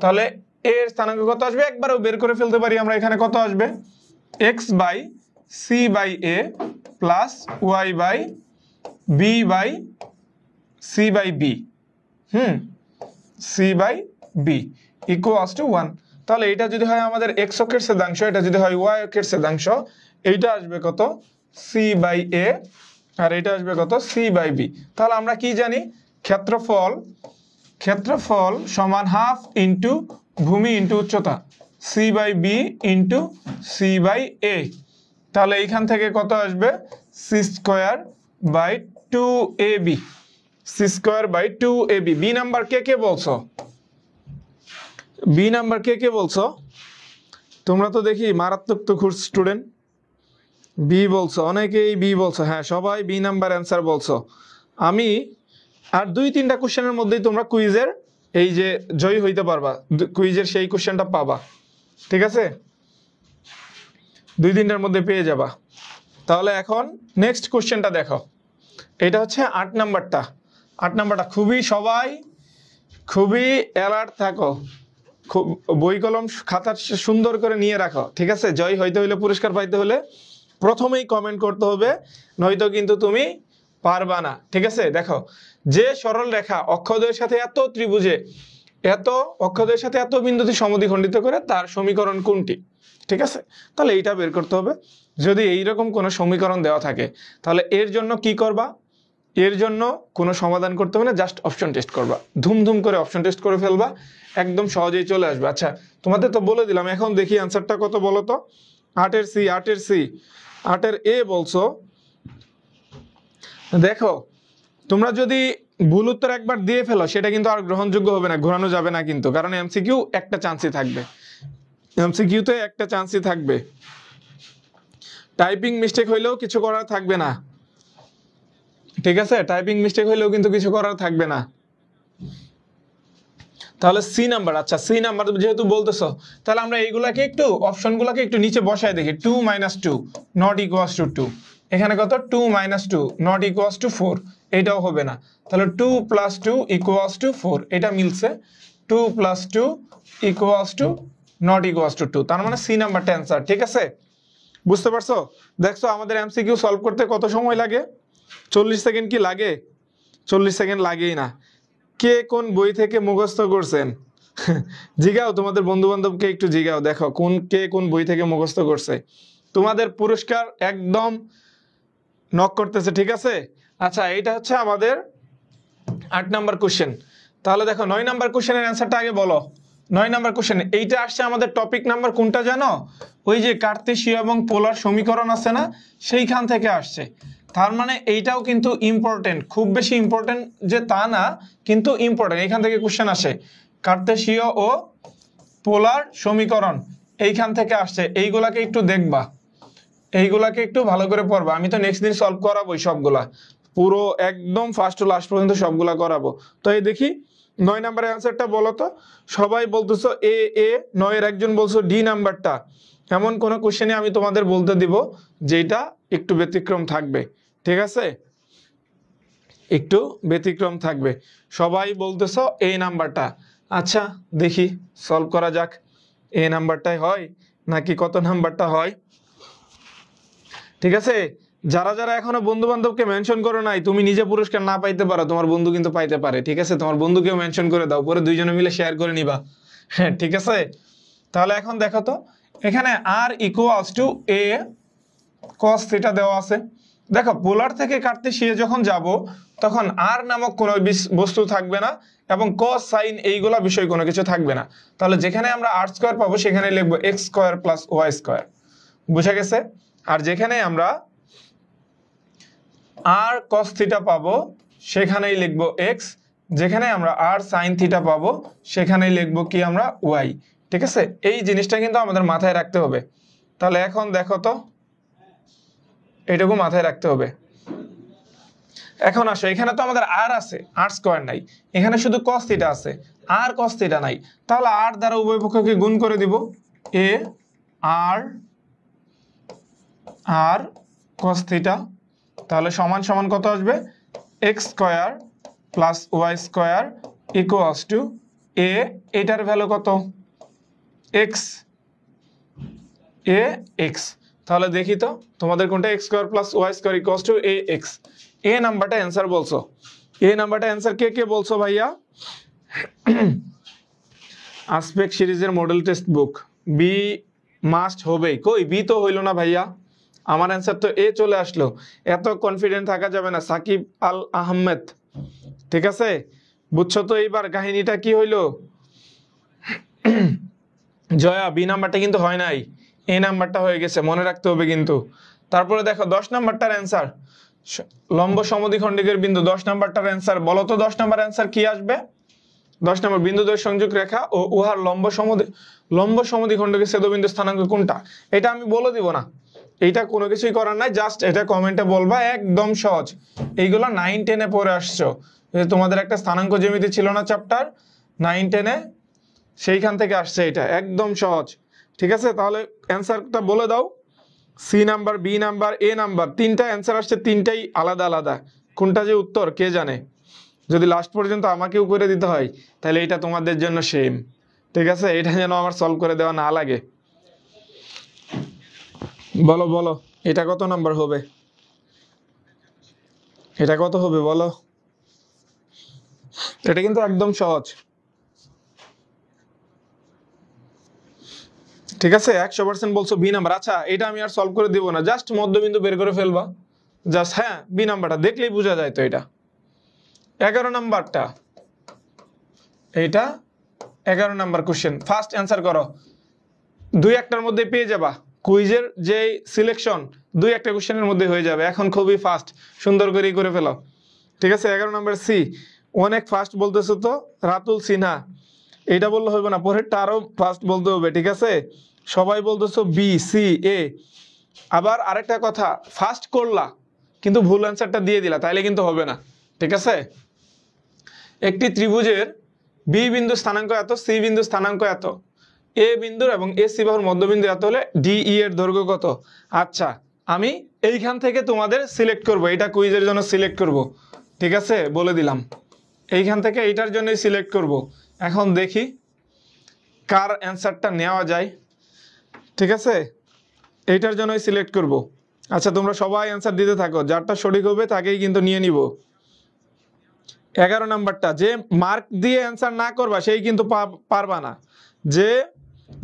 তাহলে a এর স্থানাঙ্ক কত আসবে, একবারও বের করে ফেলতে পারি আমরা। এখানে কত আসবে x/c/a + y/b/c/b c/b equals to 1। তাহলে এটা যদি হয় আমাদের x অক্ষের ছেদাংশ, এটা যদি হয় y অক্ষের ছেদাংশ, এইটা আসবে কত c/a, আর এটা আসবে কত c/b। তাহলে আমরা কি জানি, ক্ষেত্রফল সমান হাফ ইন্টু ভূমি ইন্টু উচ্চতা, c/b ইন্টু c/a। তাহলে এইখান থেকে কত আসবে c²/2ab, c²/2ab। বি নাম্বার কে বলছো, বি নাম্বার কে বলছো? তোমরা তো দেখি মারাত্মক তো স্টুডেন্ট। বি বলছো, অনেকেই বি বলছো। হ্যাঁ, সবাই বি নাম্বার অ্যান্সার বলছো। আমি আর 2-3টা কোশ্চেনের মধ্যেই তোমরা কুইজের এই যে জয়ী হইতে পারবা, কুইজের সেই কোশ্চেনটা পাবা। ঠিক আছে, 2-3টার মধ্যে পেয়ে যাবা। তাহলে এখন নেক্সট কোশ্চেনটা দেখো। এটা হচ্ছে 8 নাম্বারটা। 8 নাম্বারটা সবাই খুবই অ্যালার্ট থাকো, খুব বই কলম খাতা সুন্দর করে নিয়ে রাখো, ঠিক আছে? জয় হইতে হইলে, পুরস্কার পাইতে হলে প্রথমেই কমেন্ট করতে হবে, নয়তো কিন্তু তুমি পারবা না, ঠিক আছে? দেখো, যে সরল রেখা অক্ষদ্বয়ের সাথে এত ত্রিভুজে অক্ষদ্বয়ের সাথে এত বিন্দুতে সমদ্বিখণ্ডিত করে তার সমীকরণ কোনটি, ঠিক আছে? তাহলে এইটা বের করতে হবে। যদি এইরকম কোনো সমীকরণ দেওয়া থাকে তাহলে এর জন্য কি করবা? এর জন্য কোনো সমাধান করতে হবে না, জাস্ট অপশন টেস্ট করবা, ধুমধুম করে অপশন টেস্ট করে ফেলবা, একদম সহজেই চলে আসবে। আচ্ছা, তোমাদের তো বলে দিলাম, এখন দেখি অ্যান্সারটা কত বলো তো। 8-এর সি, 8-এর এ বলছো। দেখো, তোমরা যদি ভুল উত্তর একবার দিয়ে ফেলো সেটা কিন্তু আর গ্রহণযোগ্য হবে না, ঘোরানো যাবে না কিন্তু, কারণ এমসিকিউ একটা চান্সই থাকবে, এমসিকিউতে একটা চান্সই থাকবে। টাইপিং মিস্টেক হইলেও কিছু করার থাকবে না, ঠিক আছে? টাইপিং মিস্টেক হইলেও কিন্তু কিছু করার থাকবে না। তাহলে সি নাম্বার, আচ্ছা সি নাম্বার যেহেতু বলতেছো, তাহলে আমরা এইগুলাকে একটু অপশনগুলোকে একটু নিচে বসায় দেখি। 2 - 2 নট ইকুয়ালস টু 2, এখানে কত? 2 - 2 নট ইকুয়ালস টু 4, এটাও হবে না। তাহলে 2 + 2 = 4, এটা মিলছে। 2 + 2 = নট ইকুয়ালস টু 2, তার মানে সি নাম্বারটা অ্যান্সার, ঠিক আছে? বুঝতে পারছো? দেখছো আমাদের এমসিকিউ সলভ করতে কত সময় লাগে? 40 সেকেন্ড কি লাগে? 40 সেকেন্ড লাগেই না। কে কোন বই থেকে মুখস্থ করছেন? জিগাও, তোমাদের বন্ধু বান্ধবকে একটু জিগাও, দেখো কে কোন বই থেকে মুখস্থ করছে। তোমাদের পুরস্কার একদম নক করতেছে, ঠিক আছে? আচ্ছা, এইটা হচ্ছে আমাদের 8 নাম্বার কোশ্চেন। তাহলে দেখো 9 নাম্বার কোশ্চেনের অ্যান্সারটা আগে বলো। 9 নাম্বার কোশ্চেন, এইটা আসছে আমাদের টপিক নাম্বার কোনটা জানো? ওই যে কার্তেশীয় এবং পোলার সমীকরণ আছে না, সেইখান থেকে আসছে। তার মানে এইটাও কিন্তু ইম্পর্টেন্ট, খুব বেশি ইম্পর্টেন্ট যে তা না, কিন্তু ইম্পর্টেন্ট, এখান থেকে কোশ্চেন আসে। কার্তেশীয় ও পোলার সমীকরণ এইখান থেকে আসছে, এইগুলাকে একটু দেখবা, এইগুলাকে একটু ভালো করে পড়বা। আমি তো নেক্সট দিন সলভ করাবো সবগুলা, পুরো একদম ফার্স্ট টু লাস্ট পর্যন্ত সবগুলা করাবো। তো এই দেখি 9 নাম্বারের অ্যান্সারটা বলো তো। সবাই বলতেছো এ, 9-এর একজন বলছো ডি নাম্বারটা। এমন কোনো কোশ্চেনে আমি তোমাদের বলতে দিব যেটা একটু ব্যতিক্রম থাকবে, ঠিক আছে? একটু ব্যতিক্রম থাকবে। সবাই বলতেছো এ নাম্বারটা। আচ্ছা, দেখি সলভ করা যাক, এ নাম্বারটাই হয় নাকি কত নাম্বারটা হয়, ঠিক আছে? যারা যারা এখনো বন্ধু বান্ধবকে মেনশন করো নাই, তুমি নিজে পুরস্কার না পাইতে পারো, তোমার বন্ধু কিন্তু পাইতে পারে, ঠিক আছে? তোমার বন্ধুকেও মেনশন করে দাও, পরে দুইজনে মিলে শেয়ার করে নিবা, হ্যাঁ, ঠিক আছে? তাহলে এখন দেখো তো, এখানে r equals to a cos theta দেওয়া আছে। দেখো, পোলার থেকে কার্তেশীয় যখন যাব তখন আর নামক কোনো বস্তু থাকবে না, এবং cos sin এইগুলা বিষয় কোনো কিছু থাকবে না। তাহলে যেখানে আমরা r² পাবো সেখানে লিখবো x² + y², বুঝা গেছে? আর যেখানে আমরা r cos থিটা পাবো সেখানেই লিখবো x, যেখানে আমরা r sin থিটা পাবো সেখানেই লিখবো কি আমরা y, ঠিক আছে? এই জিনিসটা কিন্তু আমাদের মাথায় রাখতে হবে। তাহলে এখন দেখো তো, এটুকু মাথায় রাখতে হবে। এখন আসো, এখানে তো আমাদের r আছে, r² নাই, এখানে শুধু cos থিটা আছে, r cos থিটা নাই। তাহলে r দ্বারা উভয় পক্ষকে গুণ করে দিব, a r cos থিটা, তাহলে সমান সমান কত আসবে? x² + y² = a, এটার ভ্যালু কত? x, ax। তাহলে দেখি তো তোমাদের কোনটা x² + y² = ax। এ নাম্বারটা অ্যান্সার বলছো, এ নাম্বারটা অ্যান্সার কে বলছো ভাইয়া? আসপেক্ট সিরিজের model text book, B must হবেই। কই বি তো হইলো না ভাইয়া, আমার অ্যান্সার তো এ চলে আসলো। এত কনফিডেন্ট থাকা যাবে না, সাকিব আল আহমেদ, ঠিক আছে? বুঝছো তো এইবার কাহিনীটা কি হইলো? জয়া, বি নাম্বারটা কিন্তু হয় নাই, এ নাম্বারটা হয়ে গেছে, মনে রাখতে হবে কিন্তু। তারপরে দেখো 10 নাম্বারটার অ্যান্সার, লম্ব সমদ্বিখণ্ডিকের বিন্দু। 10 নাম্বারটার অ্যান্সার বলো তো, 10 নাম্বার অ্যান্সার কি আসবে? 10 নম্বর, বিন্দুদ্বয় সংযোগ রেখা ও উহার লম্ব সমদ্বিখণ্ডকের ছেদবিন্দু স্থানাঙ্ক কোনটা? এটা আমি বলে দিব না, এইটা কোনো কিছুই করার নাই, জাস্ট এটা কমেন্টে বলবা, একদম সহজ। এইগুলো 9-10-এ পড়ে আসছো, তোমাদের একটা স্থানাঙ্ক জ্যামিতি ছিল না চ্যাপ্টার 9-10-এ, সেইখান থেকে আসছে, এটা একদম সহজ, ঠিক আছে? তাহলে অ্যান্সারটা বলে দাও। সি নাম্বার, বি নাম্বার, এ নাম্বার, তিনটা অ্যান্সার আসছে, তিনটাই আলাদা আলাদা, কোনটা যে উত্তর কে জানে। যদি লাস্ট পর্যন্ত আমাকেও করে দিতে হয় তাহলে এটা তোমাদের জন্য সেম, ঠিক আছে? এটা যেন আমার সলভ করে দেওয়া না লাগে। বলো বলো, এটা কত নাম্বার হবে? এটা কত হবে বলো? এটা কিন্তু একদম সহজ, ঠিক আছে? 100% বলছো বি নাম্বার। আচ্ছা এটা আমি আর সলভ করে দিব না, জাস্ট মধ্যবিন্দু বের করে ফেলবা, জাস্ট। হ্যাঁ, বি নাম্বারটা দেখলেই বোঝা যায়। তো এটা 11 নাম্বারটা, এইটা 11 নাম্বার কোশ্চেন। ফার্স্ট অ্যান্সার করো, দুই একটার মধ্যে পেয়ে যাবা। কুইজের যে সিলেকশন দুই একটা কোশ্চেনের মধ্যে হয়ে যাবে। এখন খুবই ফাস্ট, সুন্দর করেই করে ফেলো, ঠিক আছে? 11 নাম্বার সি। অনেক ফাস্ট বলতেছো তো রাতুল সিনহা, এটা বললে হবে না, পরেরটা আরো ফাস্ট বলতে হবে, ঠিক আছে? সবাই বলতেছো বি, সি, এ। আবার আরেকটা কথা, ফাস্ট করলা কিন্তু ভুল অ্যান্সারটা দিয়ে দিলা, তাইলে কিন্তু হবে না, ঠিক আছে? একটি ত্রিভুজের বি বিন্দু স্থানাঙ্ক এত, সি বিন্দু স্থানাঙ্ক এত, এ বিন্দুর এবং এ সি বাহুর মধ্যবিন্দু এত হলে ডিই এর দৈর্ঘ্য কত? আচ্ছা, আমি এইখান থেকে তোমাদের সিলেক্ট করব, এটা কুইজের জন্য সিলেক্ট করব, ঠিক আছে? বলে দিলাম এইখান থেকে এইটার জন্যই সিলেক্ট করব। এখন দেখি কার অ্যান্সারটা নেওয়া যায়, ঠিক আছে? এইটার জন্যই সিলেক্ট করব। আচ্ছা তোমরা সবাই অ্যান্সার দিতে থাকো, যারটা সঠিক হবে তাকেই কিন্তু নিয়ে নিব। 11 নাম্বারটা, যে মার্ক দিয়ে অ্যান্সার না করবা সেই কিন্তু পারবা না, যে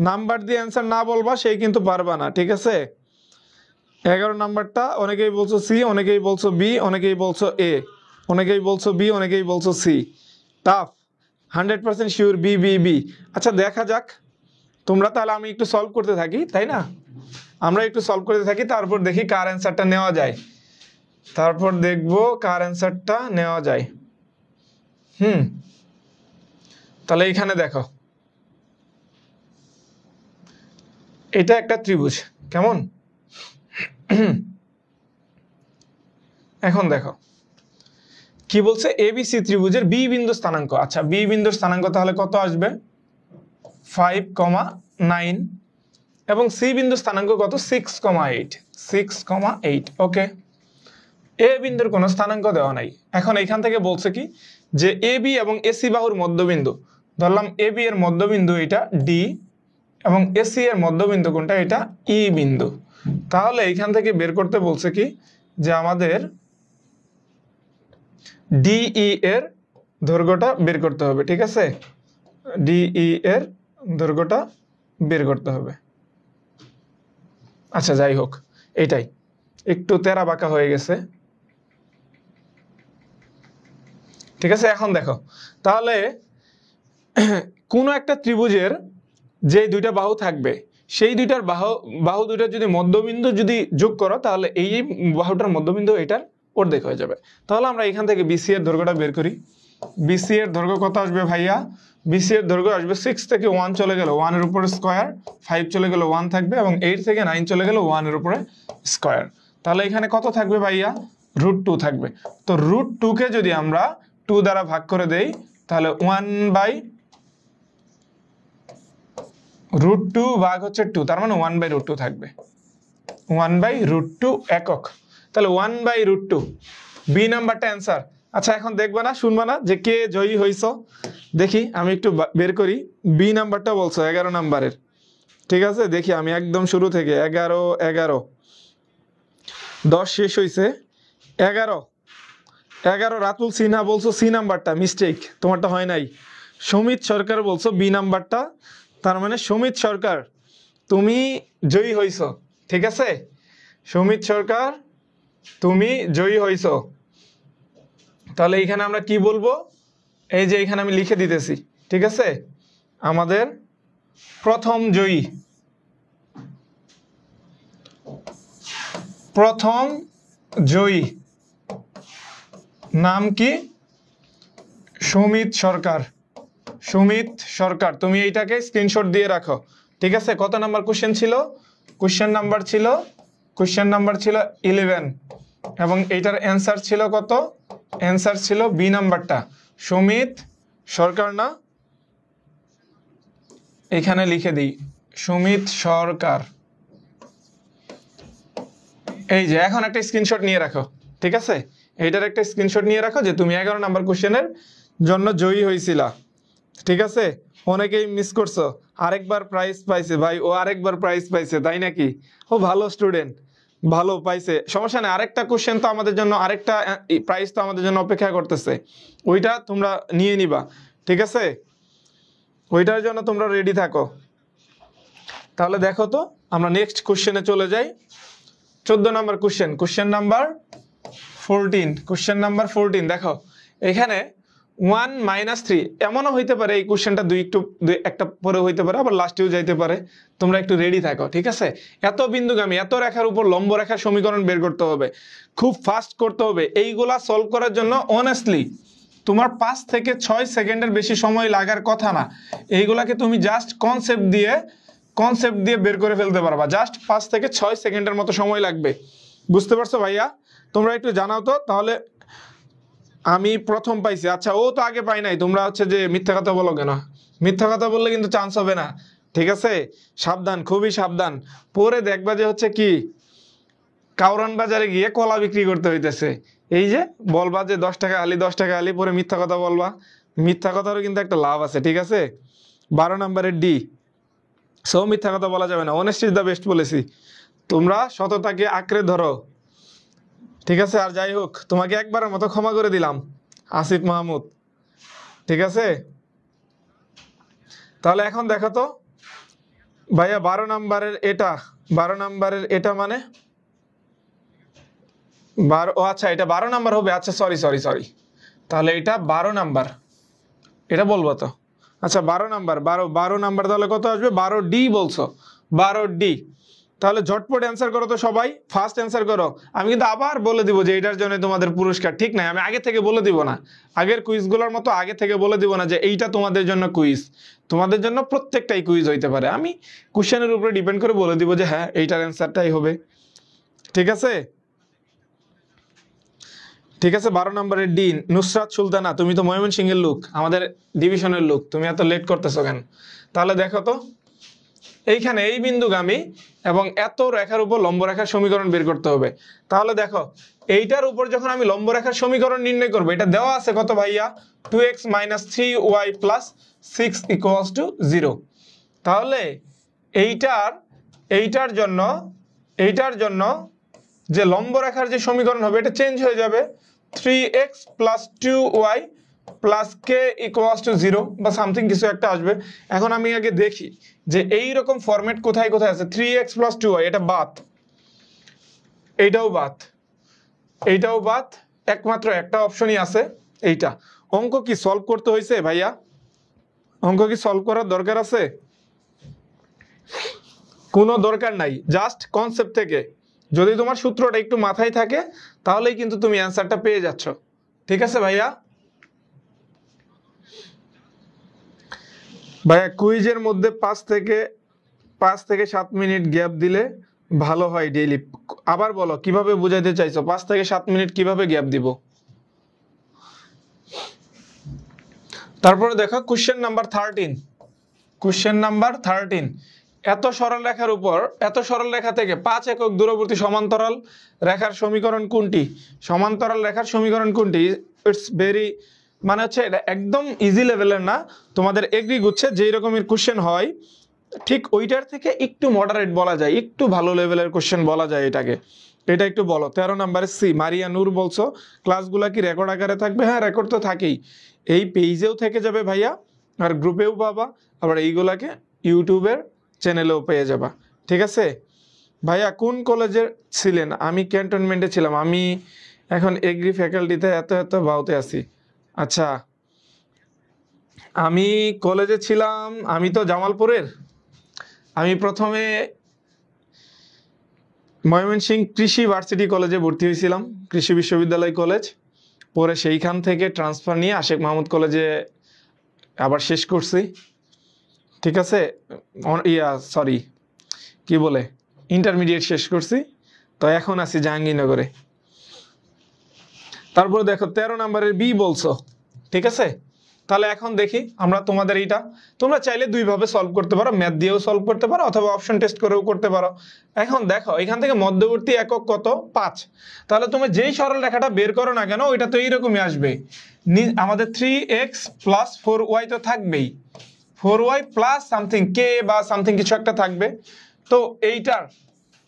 নাম্বার দিয়ে অ্যান্সার না বলবা সেই কিন্তু পারবা না, ঠিক আছে? 11 নাম্বারটা অনেকেই বলছো সি, অনেকেই বলছো বি, অনেকেই বলছো এ, অনেকেই বলছো বি, অনেকেই বলছো C. Tough, 100% sure B B B. আচ্ছা দেখা যাক, তোমরা তাহলে আমি একটু সলভ করতে থাকি, তাই না? আমরা একটু সলভ করতে থাকি, তারপর দেখি কার অ্যান্সারটা নেওয়া যায়, তারপর দেখবো কার অ্যান্সারটা নেওয়া যায়। তাহলে এখানে দেখো, এটা একটা ত্রিভুজ, কেমন? এখন দেখো কি বলছে, এবিসি ত্রিভুজের বি বিন্দু স্থানাঙ্ক। আচ্ছা বি বিন্দুর স্থানাঙ্ক তাহলে কত আসবে? 5,9 এবং সি বিন্দু স্থানাঙ্ক কত? 6,8, 6,8। ওকে, এ বিন্দুর কোনো স্থানাঙ্ক দেওয়া নাই। এখন এখান থেকে বলছে কি যে এ বি এবং এসি বাহুর মধ্যবিন্দু, ধরলাম এ বি এর মধ্যবিন্দু এটা ডি এবং এসি এর মধ্যবিন্দু কোনটা? এটা ই বিন্দু। তাহলে এখান থেকে বের করতে বলছে কি যে আমাদের ডিই এর দৈর্ঘ্যটা বের করতে হবে, ঠিক আছে? ডিই এর দৈর্ঘ্যটা বের করতে হবে। আচ্ছা যাই হোক, এইটাই একটু তেরা বাঁকা হয়ে গেছে, ঠিক আছে? এখন দেখো তাহলে কোনো একটা ত্রিভুজের যে দুইটা বাহু থাকবে সেই দুইটার বাহু দুইটার যদি মধ্যবিন্দু যদি যোগ করো তাহলে এই বাহুটার মধ্যবিন্দু এটার অর্ধেক হয়ে যাবে। তাহলে আমরা এখান থেকে বিসি এর দৈর্ঘ্যটা বের করি। বিসি এর দৈর্ঘ্য কত আসবে ভাইয়া? বিসি এর দৈর্ঘ্য আসবে 6 থেকে 1 চলে গেল 1 এর উপরে স্কয়ার, 5 চলে গেল 1 থাকবে এবং 8 থেকে 9 চলে গেল 1 এর উপরে স্কয়ার। তাহলে এখানে কত থাকবে ভাইয়া? √2 থাকবে। তো √2 কে যদি আমরা 2 দ্বারা ভাগ করে দেই তাহলে 1/√2 ভাগ হচ্ছে 2, তার মানে 1/√2 থাকবে, 1/√2 একক। তাহলে 1/√2 বি নাম্বারটা অ্যান্সার। আচ্ছা এখন দেখবা না, শুনবা না যে কে জয়ী হইছো? দেখি আমি একটু বের করি। বি নাম্বারটা বলছো 11 নাম্বারের, ঠিক আছে? দেখি আমি একদম শুরু থেকে 11 11 10 শেষ হয়েছে 11 রাতুল সিনহা বলছো সি নাম্বারটা, মিস্টেক, তোমারটা হয় নাই। সমিত সরকার বলছো বি নাম্বারটা, তার মানে সমিত সরকার তুমি জয়ী হইছো, ঠিক আছে? সমিত সরকার তুমি জয়ী হইছো। তাহলে এখানে আমরা কি বলবো? এই যে এখানে আমি লিখে দিতেছি, ঠিক আছে? আমাদের প্রথম জয়ী, প্রথম জয়ী নাম কি? সুমিত সরকার। সুমিত সরকার, তুমি এইটাকে স্ক্রিনশট দিয়ে রাখো, ঠিক আছে? কত নাম্বার কোশ্চেন ছিল? কোশ্চেন নাম্বার ছিল 11 এবং এইটার অ্যান্সার ছিল কত? অ্যান্সার ছিল বি নাম্বারটা, সুমিত সরকার না? এখানে লিখে দিই সুমিত সরকার। এই যে এখন একটা স্ক্রিনশট নিয়ে রাখো, ঠিক আছে? এইটার একটা স্ক্রিনশট নিয়ে রাখো যে তুমি 11 নাম্বার কোশ্চেনের জন্য জয়ী হয়েছিলা, ঠিক আছে? অনেকেই মিস করছো, আরেকবার প্রাইজ পাইছে ভাই, ও আরেকবার প্রাইজ পাইছে, তাই নাকি? ও ভালো স্টুডেন্ট, ভালো পাইছে, সমস্যা নেই। আরেকটা কোশ্চেন তো আমাদের জন্য, আরেকটা প্রাইজ তো আমাদের জন্য অপেক্ষা করতেছে, ওইটা তোমরা নিয়ে নিবা, ঠিক আছে? ওইটার জন্য তোমরা রেডি থাকো। তাহলে দেখো তো আমরা নেক্সট কোশ্চেনে চলে যাই। 14 number question, question number 14, question number 14 দেখো এখানে 1 - 3 এমনও হইতে পারে এই কোশ্চেনটা দুই একটা পরে হইতে পারে, আবার লাস্টেও যাইতে পারে, তোমরা একটু রেডি থাকো, ঠিক আছে? এত বিন্দুগামী এত রেখার উপর লম্ব রেখার সমীকরণ বের করতে হবে, খুব ফাস্ট করতে হবে। এইগুলা সলভ করার জন্য অনেস্টলি তোমার 5 থেকে 6 সেকেন্ডের বেশি সময় লাগার কথা না। এইগুলাকে তুমি জাস্ট কনসেপ্ট দিয়ে বের করে ফেলতে পারবা, জাস্ট 5 থেকে 6 সেকেন্ডের মতো সময় লাগবে। বুঝতে পারছো ভাইয়া? তোমরা একটু জানাও তো তাহলে। আমি প্রথম পাইছি, আচ্ছা ও তো আগে পাই নাই, তোমরা হচ্ছে যে মিথ্যা কথা বলো কেন? মিথ্যা কথা বললে কিন্তু চান্স হবে না, ঠিক আছে? সাবধান, খুবই সাবধান, পরে দেখবা যে হচ্ছে কি কাউরান বাজারে গিয়ে কলা বিক্রি করতে হইতেছে, এই যে বলবা যে 10 টাকা আলি 10 টাকা আলি, পরে মিথ্যা কথা বলবা। মিথ্যা কথারও কিন্তু একটা লাভ আছে, ঠিক আছে? 12 নম্বরের ডি, সো মিথ্যা কথা বলা যাবে না, অনেস্ট ইজ দ্য বেস্ট বলেছি। তোমরা সততাকে আঁকড়ে ধরো, ঠিক আছে? আর যাই হোক, তোমাকে একবারের মতো ক্ষমা করে দিলাম আসিফ মাহমুদ, ঠিক আছে? তাহলে এখন দেখো তো ভাইয়া 12 নম্বরের এটা, 12 নম্বরের এটা মানে 12, ও আচ্ছা এটা 12 নাম্বার হবে, আচ্ছা সরি, তাহলে এটা 12 নাম্বার, এটা বলবো তো। আচ্ছা 12 নাম্বার, 12 নাম্বার তাহলে কত আসবে? 12D বলছো, 12D। তাহলে ঝটপট অ্যান্সার করো তো সবাই, ফার্স্ট অ্যান্সার করো। আমি কিন্তু আবার বলে দিব যে এইটার জন্য তোমাদের পুরস্কার, ঠিক নাই? আমি আগে থেকে বলে দিব না, আগের কুইজগুলোর মতো আগে থেকে বলে দিব না যে এইটা তোমাদের জন্য কুইজ। তোমাদের জন্য প্রত্যেকটাই কুইজ হইতে পারে, আমি কোশ্চেনের উপরে ডিপেন্ড করে বলে দিব যে হ্যাঁ এইটার অ্যান্সারটাই হবে, ঠিক আছে? ঠিক আছে, 12 নম্বরের ডি নুসরাত সুলতানা, তুমি তো ময়মনসিংহের লোক, আমাদের ডিভিশনের লোক, তুমি এত লেট করতেছো কেন? তাহলে দেখো তো এইখানে এই বিন্দুগামী এবং এত রেখার উপর লম্ব রেখার সমীকরণ বের করতে হবে। তাহলে দেখো এইটার উপর যখন আমি লম্ব রেখার সমীকরণ নির্ণয় করবো, এটা দেওয়া আছে কত ভাইয়া? 2x - 3y + 6 = 0। তাহলে এইটার জন্য যে লম্ব রেখার যে সমীকরণ হবে এটা চেঞ্জ হয়ে যাবে, 3x + 2y + k = 0 বা সামথিং কিছু একটা আসবে। এখন আমি আগে দেখি যে এই রকম ফরম্যাট কোথায় কোথায় আছে। 3x + 2y এটা বাদ, এইটাও বাদ, একমাত্র একটা অপশনই আছে এইটা। অঙ্ক কি সলভ করতে হয়েছে ভাইয়া? অঙ্ক কি সলভ করার দরকার আছে? কোনো দরকার নাই, জাস্ট কনসেপ্ট থেকে যদি তোমার সূত্রটা একটু মাথায় থাকে তাহলেই কিন্তু তুমি অ্যান্সারটা পেয়ে যাচ্ছ, ঠিক আছে ভাইয়া? ভাইয়া কুইজের মধ্যে 5 থেকে 7 মিনিট গ্যাপ দিলে ভালো হয় ডেইলি। আবার বলো কিভাবে বুঝাইতে চাইছো, 5 থেকে 7 মিনিট কিভাবে গ্যাপ দিব? তারপরে দেখো কোশ্চেন নাম্বার 13, এত সরল রেখার উপর, এত সরল রেখা থেকে 5 একক দূরবর্তী সমান্তরাল রেখার সমীকরণ কোনটি? সমান্তরাল রেখার সমীকরণ কোনটি? ইটস ভেরি, মানে হচ্ছে এটা একদম ইজি লেভেলের না, তোমাদের এগ্রি গুচ্ছে যেই রকমের কোশ্চেন হয় ঠিক ওইটার থেকে একটু মডারেট বলা যায়, একটু ভালো লেভেলের কোশ্চেন বলা যায় এটাকে। এটা একটু বলো। 13 নম্বরে সি, মারিয়া নূর বলছো ক্লাসগুলা কি রেকর্ড আকারে থাকবে? হ্যাঁ রেকর্ড তো থাকেই, এই পেজেও থেকে যাবে ভাইয়া, আর গ্রুপেও পাবা, আবার এইগুলাকে ইউটিউবের চ্যানেলেও পেয়ে যাবা, ঠিক আছে ভাইয়া? কোন কলেজে ছিলেন? আমি ক্যান্টনমেন্টে ছিলাম, আমি এখন এগ্রি ফ্যাকাল্টিতে এত বাউতে আছি। আচ্ছা আমি কলেজে ছিলাম, আমি তো জামালপুরের। আমি প্রথমে ময়মনসিংহ কৃষি ভার্সিটি কলেজে ভর্তি হয়েছিলাম, কৃষি বিশ্ববিদ্যালয় কলেজ, পরে সেইখান থেকে ট্রান্সফার নিয়ে আশেক মাহমুদ কলেজে আবার শেষ করছি, ঠিক আছে? কি বলে ইন্টারমিডিয়েট শেষ করছি, তো এখন আছি জাহাঙ্গীরনগরে। তারপরে দেখো 13 নম্বরের বি বলছো, ঠিক আছে? তাহলে এখন দেখি আমরা তোমাদের এইটা, তোমরা চাইলে দুইভাবে সলভ করতে পারো, ম্যাথ দিয়েও সলভ করতে পারো অথবা অপশন টেস্ট করেও করতে পারো। এখন দেখো এখান থেকে মধ্যবর্তী একক কত, 5। তাহলে তুমি যেই সরল রেখাটা বের করো না কেন ওইটা তো এইরকমই আসবে। আমাদের 3x প্লাস 4y তো থাকবেই, 4y প্লাস সামথিং কে বা সামথিং কিছু একটা থাকবে। তো এইটার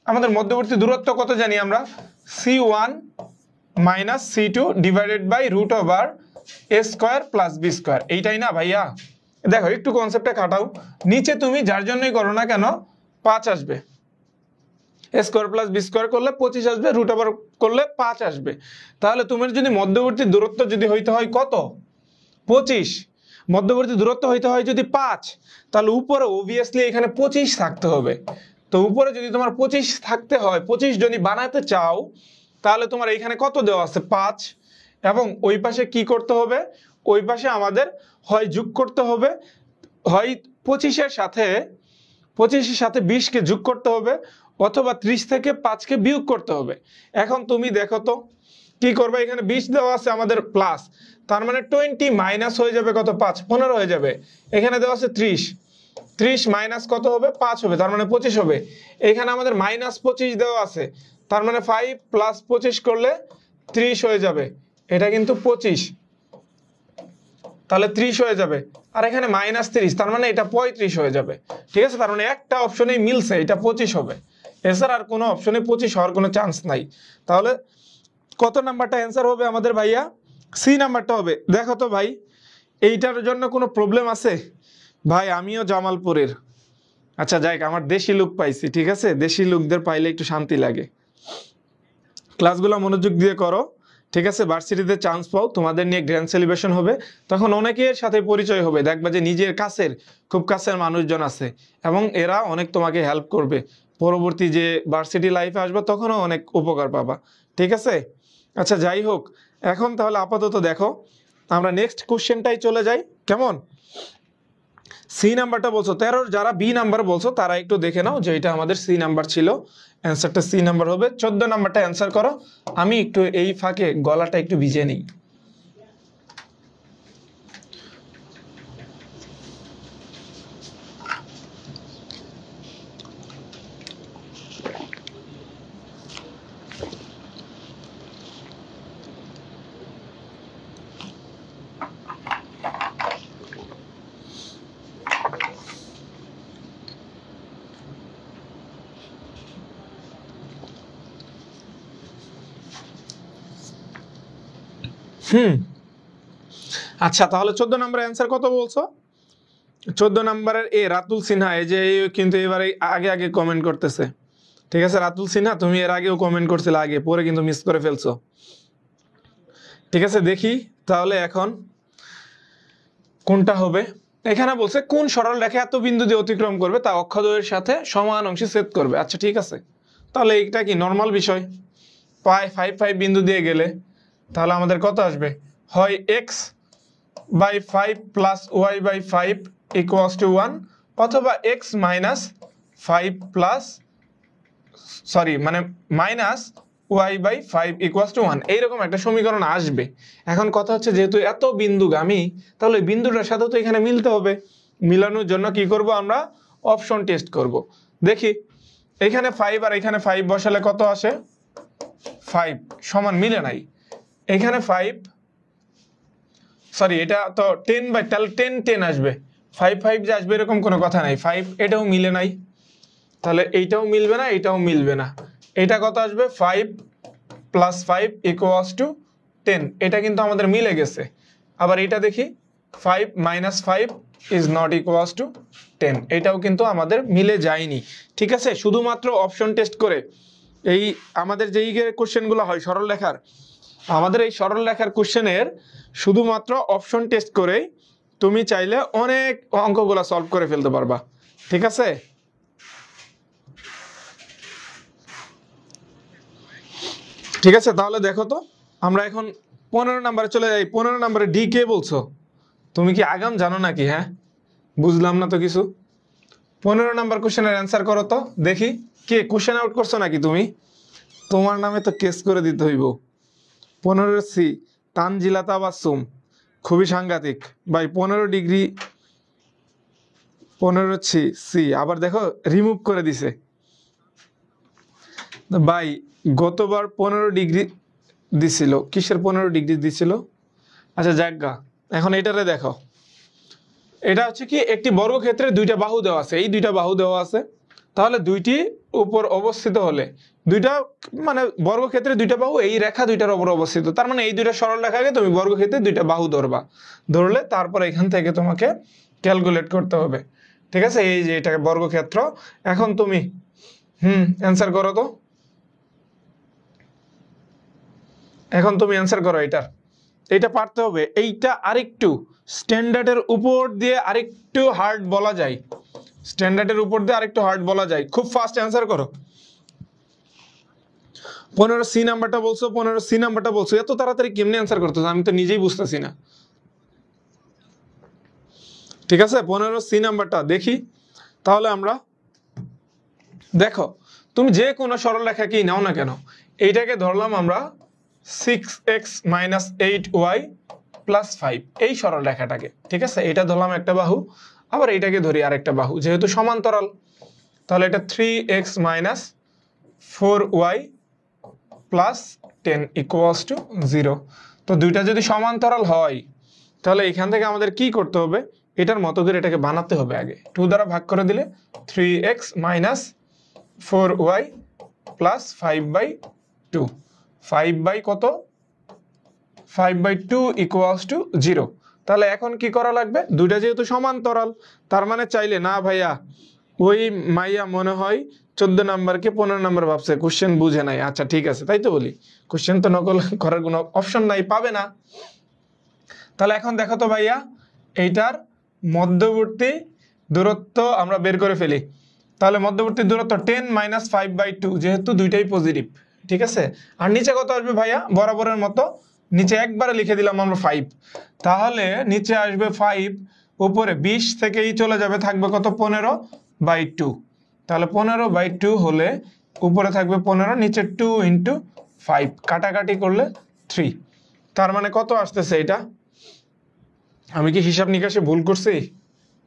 আমাদের মধ্যবর্তী দূরত্ব কত জানি আমরা, c1 minus c2 divided by root over a square plus b square, এইটাই না ভাইয়া? দেখো একটু কনসেপ্টটা কাটাও, নিচে তুমি যার জন্যই করো না কেন 5 আসবে, a square plus b square করলে 25 আসবে, রুট ওভার করলে 5 আসবে। তাহলে তোমার যদি মধ্যবর্তী দূরত্ব যদি হইতে হয় কত, 25, মধ্যবর্তী দূরত্ব হইতে হয় যদি 5, তাহলে উপরে অবভিয়াসলি এখানে 25 থাকতে হবে। তো উপরে যদি তোমার 25 থাকতে হয়, 25 যদি বানাতে চাও তাহলে তোমার এইখানে কত দেওয়া আছে, 5, এবং ওই পাশে কি করতে হবে, ওই পাশে আমাদের হয় যোগ করতে হবে, হয় 25-এর সাথে 20-কে যোগ করতে হবে, অথবা 30 থেকে 5-কে বিয়োগ করতে হবে। এখন তুমি দেখো তো কি করবে, এখানে 20 দেওয়া আছে আমাদের প্লাস, তার মানে 20 মাইনাস হয়ে যাবে কত, 5, 15 হয়ে যাবে। এখানে দেওয়া আছে 30 মাইনাস কত হবে, 5 হবে, তার মানে 25 হবে। এখানে আমাদের মাইনাস 25 দেওয়া আছে, তার মানে 5 প্লাস 25 করলে 30 হয়ে যাবে, এটা কিন্তু 25, তাহলে 30 হয়ে যাবে। আর এখানে মাইনাস 30, তার মানে এটা 35 হয়ে যাবে। ঠিক আছে, তার মানে একটা অপশনেই মিলছে, এটা 25 হবে, এছাড়া আর কোনো অপশনে 25 হওয়ার কোনো চান্স নাই। তাহলে কত নাম্বারটা অ্যান্সার হবে আমাদের ভাইয়া, সি নাম্বারটা হবে। দেখো তো ভাই এইটার জন্য কোনো প্রবলেম আছে? ভাই আমিও জামালপুরের, আচ্ছা যাই, আমার দেশি লোক পাইছি, ঠিক আছে, দেশি লোকদের পাইলে একটু শান্তি লাগে। ক্লাসগুলো মনোযোগ দিয়ে করো, ঠিক আছে, ভার্সিটিতে চান্স পাও, তোমাদের নিয়ে গ্র্যান্ড সেলিব্রেশন হবে, তখন অনেকের সাথে পরিচয় হবে, দেখবা যে নিজের কাছের খুব কাছের মানুষজন আছে এবং এরা অনেক তোমাকে হেল্প করবে, পরবর্তী যে ভার্সিটি লাইফে আসবে তখনও অনেক উপকার পাবা। ঠিক আছে, আচ্ছা যাই হোক, এখন তাহলে আপাতত দেখো আমরা নেক্সট কোশ্চেনটাই চলে যাই, কেমন? সি নাম্বারটা বলছো 13, যারা বি নাম্বার বলছো তারা একটু দেখে নাও যে এটা আমাদের সি নাম্বার ছিল, অ্যান্সারটা সি নাম্বার হবে। 14 নাম্বারটা অ্যান্সার করো, আমি একটু এই ফাঁকে গলাটা একটু ভিজে নিই। আচ্ছা তাহলে 14 নম্বরের অ্যান্সার কত বলছো? 14 নম্বরের এ রাতুল সিনহা, এই যে কিন্তু এবারে আগে আগে কমেন্ট করতেছে। ঠিক আছে রাতুল সিনহা, তুমি এর আগেও কমেন্ট করছিলে, আগে পরে কিন্তু মিস করে ফেলছো। ঠিক আছে দেখি তাহলে এখন কোনটা হবে। এখানে বলছে কোন সরল রেখা এত বিন্দু দিয়ে অতিক্রম করবে তা অক্ষদ্বয়ের সাথে সমান অংশে ছেদ করবে। আচ্ছা ঠিক আছে, তাহলে এইটা কি নর্মাল বিষয়, 5 বিন্দু দিয়ে গেলে তাহলে আমাদের কত আসবে, হয় x/5 plus y/5 equals to 1, অথবা x minus 5 plus minus y/5 equals to 1, এইরকম একটা সমীকরণ আসবে। এখন কথা হচ্ছে যেহেতু এত বিন্দুগামী, তাহলে বিন্দুটার সাথে তো এখানে মিলতে হবে, মিলানোর জন্য কি করব আমরা, অপশন টেস্ট করব। দেখি এখানে 5 আর এখানে 5 বসালে কত আসে, 5 সমান মিলে নাই, এখানে 5 এটা তো 10 তাহলে 10 আসবে, 5 যে আসবে এরকম কোনো কথা নাই, 5 এটাও মিলে নাই, তাহলে এইটাও মিলবে না, এইটাও মিলবে না, এটা কত আসবে 5 প্লাস 5 ইকুয়ালস টু 10, এটা কিন্তু আমাদের মিলে গেছে। আবার এটা দেখি 5 minus 5 is not equals to 10, এটাও কিন্তু আমাদের মিলে যায়নি। ঠিক আছে, শুধুমাত্র অপশন টেস্ট করে এই আমাদের যেই কোশ্চেনগুলো হয় সরল রেখার, আমাদের এই সরল রেখার কোশ্চেনের শুধুমাত্র অপশন টেস্ট করেই তুমি চাইলে অনেক অঙ্কগুলো সলভ করে ফেলতে পারবা। ঠিক আছে, ঠিক আছে তাহলে দেখো তো আমরা এখন 15 নম্বরে চলে যাই। 15 নম্বরে ডি কে বলছো, তুমি কি আগাম জানো নাকি? হ্যাঁ বুঝলাম না তো কিছু। 15 নম্বর কোশ্চেনের অ্যান্সার করো তো দেখি, কে কোশ্চেন আউট করছো নাকি তুমি? তোমার নামে তো কেস করে দিতে হইব। 15 সি তানজিলা তাবাসসুম, খুবই সাংঘাতিক ভাই। 15 ডিগ্রি 15 সি আবার দেখো রিমুভ করে দিছে ভাই। গতবার 15 ডিগ্রি দিছিল, কিসের 15 ডিগ্রি দিছিল? আচ্ছা যাজ্ঞা, এখন এটারে দেখো। এটা হচ্ছে কি একটি বর্গক্ষেত্রে দুইটা বাহু দেওয়া আছে, এই দুইটা বাহু দেওয়া আছে। তাহলে দুইটি উপর অবস্থিত হলে দুইটা মানে বর্গক্ষেত্রে দুইটা বাহু এই রেখা দুইটার উপর অবস্থিত, তার মানে এই দুইটা সরল রেখাকে তুমি বর্গক্ষেত্রে দুইটা বাহু ধরবা, ধরলে তারপর এখান থেকে তোমাকে ক্যালকুলেট করতে হবে। ঠিক আছে, এই যে এটাকে বর্গক্ষেত্র। এখন তুমি অ্যান্সার করো তো, এখন তুমি অ্যান্সার করো এটার। এইটা পারতে হবে, এইটা আরেকটু স্ট্যান্ডার্ডের উপর দিয়ে আরেকটু হার্ড বলা যায়, স্ট্যান্ডার্ডের উপর দিয়ে আরেকটু হার্ড বলা যায়। খুব ফাস্ট অ্যান্সার করো। 15 সি নাম্বারটা বলছো, 15 সি নাম্বারটা বলছো, এত তাড়াতাড়ি কেমনে অ্যান্সার করতেছো আমি তো নিজেই বুঝতেছি না। ঠিক আছে, 15 সি নাম্বারটা দেখি তাহলে আমরা। দেখো তুমি যে কোনো সরল রেখাকেই নাও না কেন, এইটাকে ধরলাম আমরা 6x - 8y + 5, এই সরল রেখাটাকে। ঠিক আছে, এটা ধরলাম একটা বাহু, আবার এইটাকে ধরি আরেকটা বাহু, যেহেতু সমান্তরাল। তাহলে এটা 3x - 4y + 10 = 0। তো দুইটা যদি সমান্তরাল হয় তাহলে এখান থেকে আমাদের কি করতে হবে, এটার মতো করে এটাকে বানাতে হবে। আগে 2 দ্বারা ভাগ করে দিলে 3x - 4y + 5/2, 5 কত 5/2 = 0। তাহলে এখন কি করা লাগবে, দুইটা যেহেতু সমান্তরাল, তার মানে চাইলে না ভাইয়া ওই মাইয়া মনে হয় 14 নাম্বারকে 15 নাম্বার ভাবছে, কোশ্চেন বুঝে নাই। আচ্ছা ঠিক আছে, তাই তো বলি, কোশ্চেন তো নকল করার কোনো অপশন নাই, পাবে না। তাহলে এখন দেখো তো ভাইয়া, এইটার মধ্যবর্তী দূরত্ব আমরা বের করে ফেলি। তাহলে মধ্যবর্তী দূরত্ব 10 - 5/2, যেহেতু দুইটাই পজিটিভ। ঠিক আছে, আর নিচে কত আসবে ভাইয়া, বরাবরের মতো নিচে একবারে লিখে দিলাম আমরা 5। তাহলে নিচে আসবে 5, উপরে 20 থেকেই চলে যাবে, থাকবে কত 15/2। তাহলে 15/2 হলে উপরে থাকবে 15, নিচে 2 × 5, কাটাকাটি করলে 3। তার মানে কত আসতেছে এটা, আমি কি হিসাব নিকাশে ভুল করছি?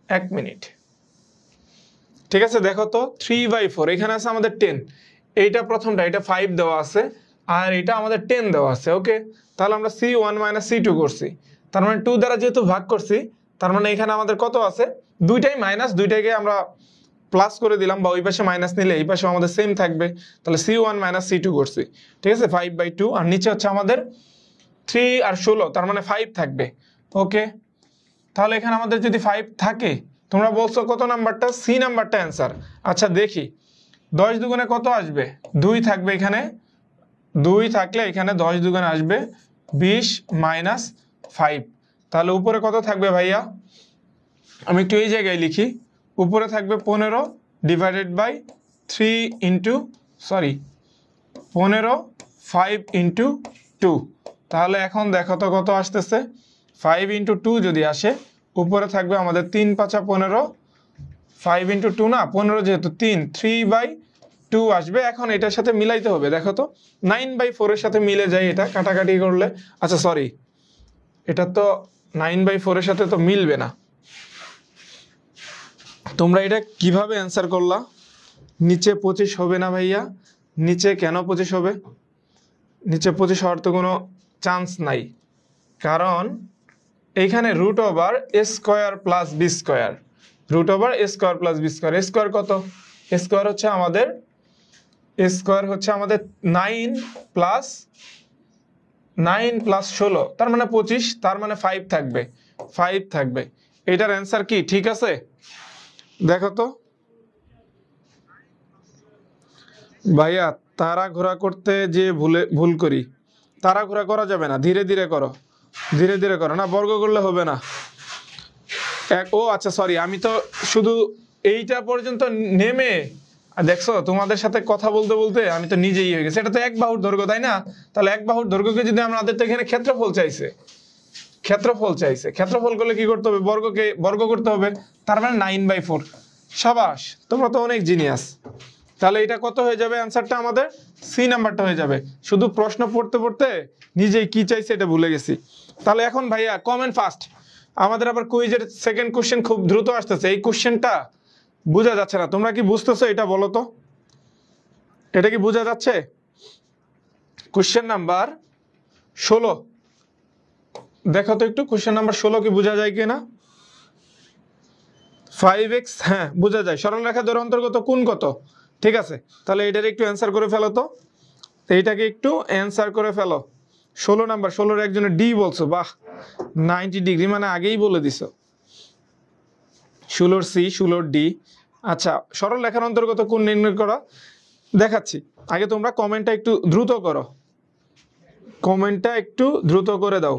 1 মিনিট। ঠিক আছে, দেখো তো 3/4, এখানে আছে আমাদের 10, এইটা প্রথমটা, এটা 5 দেওয়া আছে, আর এটা আমাদের 10 দেওয়া আছে। ওকে, তাহলে আমরা C1 - C2 করছি, তার মানে 2 দ্বারা যেহেতু ভাগ করছি, তার মানে এখানে আমাদের কত আছে, দুইটাই মাইনাস, দুইটাকে আমরা প্লাস করে দিলাম, বা ওই পাশে মাইনাস নিলে এই পাশে আমাদের সেম থাকবে। তাহলে C1 - C2 করছি। ঠিক আছে, 5/2, আর নিচে হচ্ছে আমাদের 3 আর 16, তার মানে 5 থাকবে। ওকে, তাহলে এখানে আমাদের যদি 5 থাকে, তোমরা বলছো কত নাম্বারটা, সি নাম্বারটা অ্যান্সার। আচ্ছা দেখি 10 দুগুণে কত আসবে, 2 থাকবে এখানে, 2 থাকলে এখানে 10 দুগুণে আসবে 20 - 5। তাহলে উপরে কত থাকবে ভাইয়া, আমি একটু এই জায়গায় লিখি, উপরে থাকবে 15 / 3 15 5 × 2। তাহলে এখন দেখো তো কত আসতেছে, 5 × 2 যদি আসে, উপরে থাকবে আমাদের 3 × 5 = 15, 5 × 2 না 15, যেহেতু 3/2 আসবে। এখন এটার সাথে মিলাইতে হবে, দেখো তো 9/4 এর সাথে মিলে যায়, এটা কাটাকাটি করলে, আচ্ছা সরি, এটা তো 9/4 এর সাথে তো মিলবে না। তোমরা এটা কিভাবে অ্যান্সার করলা, নিচে 25 হবে না ভাইয়া, নিচে কেন 25 হবে, নিচে 25 হওয়ার তো কোনো চান্স নাই, কারণ এইখানে √(a² + b², √(a² + b², square কত, স্কোয়ার হচ্ছে আমাদের 9 + 16, তার মানে 25, তার মানে 5 থাকবে, 5 থাকবে। এটার অ্যান্সার কি ঠিক আছে, দেখো তো ভাইয়া। তাড়াহুড়া করতে যে ভুল করি, তাড়াহুড়া করা যাবে না, ধীরে ধীরে করো, ধীরে ধীরে করো, না বর্গ করলে হবে না। ও আচ্ছা সরি, আমি তো শুধু এইটা পর্যন্ত নেমে দেখছো, তোমাদের সাথে কথা বলতে বলতে আমি তো নিজেই হয়ে গেছি। এটা তো এক বাহুর দৈর্ঘ্য, তাই না? তাহলে এক বাহুর দৈর্ঘ্যকে যদি আমাদের তো এখানে ক্ষেত্রফল চাইছে, ক্ষেত্রফল করলে কি করতে হবে, বর্গ করতে হবে, তার মানে 9/4। সাবাস, তোমরা তো অনেক জিনিয়াস। তাহলে এটা কত হয়ে যাবে? অ্যান্সারটা আমাদের সি নাম্বারটা হয়ে যাবে। শুধু প্রশ্ন পড়তে পড়তে নিজেই কি চাইছে এটা ভুলে গেছি। তাহলে এখন ভাইয়া কমেন্ট ফাস্ট, আমাদের আবার কুইজের সেকেন্ড কোশ্চেন খুব দ্রুত আসতেছে। এই কোশ্চেনটা বোঝা যাচ্ছে না, তোমরা কি বুঝতেছো? এটা বলো তো, এটা কি বোঝা যাচ্ছে? কোশ্চেন নাম্বার 16 দেখো তো একটু, কোশ্চেন নাম্বার 16 কি বোঝা যায় কিনা? 5x, হ্যাঁ বোঝা যায়। সরল রেখা দ্বয়ের অন্তর্গত কোণ কত? ঠিক আছে, তাহলে এটার একটু অ্যান্সার করে ফেলো তো, এইটাকে একটু অ্যান্সার করে ফেলো। 16 নাম্বার, 16 একজনে ডি বলছো, বাহ 90 ডিগ্রি, মানে আগেই বলে দিছো। 16 সি, 16 ডি। আচ্ছা, সরল রেখার অন্তর্গত কোণ নির্ণয় করা দেখাচ্ছি। আগে তোমরা কমেন্টটা একটু দ্রুত করো, কমেন্টটা একটু দ্রুত করে দাও।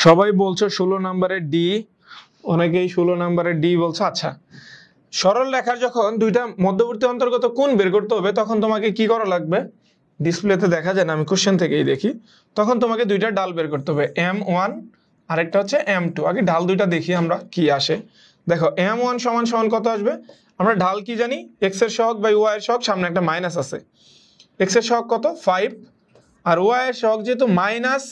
সবাই বলছো 16 নাম্বারের ডি, অনেকেই 16 নাম্বারের ডি বলছো। আচ্ছা, সরল রেখার যখন দুইটা মধ্যবর্তী অন্তর্গত কোণ বের করতে হবে তখন তোমাকে কি করা লাগবে? ডিসপ্লেতে দেখা যায় না, আমি কোশ্চেন থেকেই দেখি। তখন তোমাকে দুইটা ডাল বের করতে হবে, M1 আরেকটা হচ্ছে M2। আগে ঢাল দুইটা দেখি আমরা কি আসে। দেখো M1 সমান সমান কত আসবে? আমরা ঢাল কি জানি? x এর সহগ বাই y এর সহগ, সামনে একটা মাইনাস আছে। x এর সহগ কত? 5, আর y এর সহগ যেহেতু মাইনাস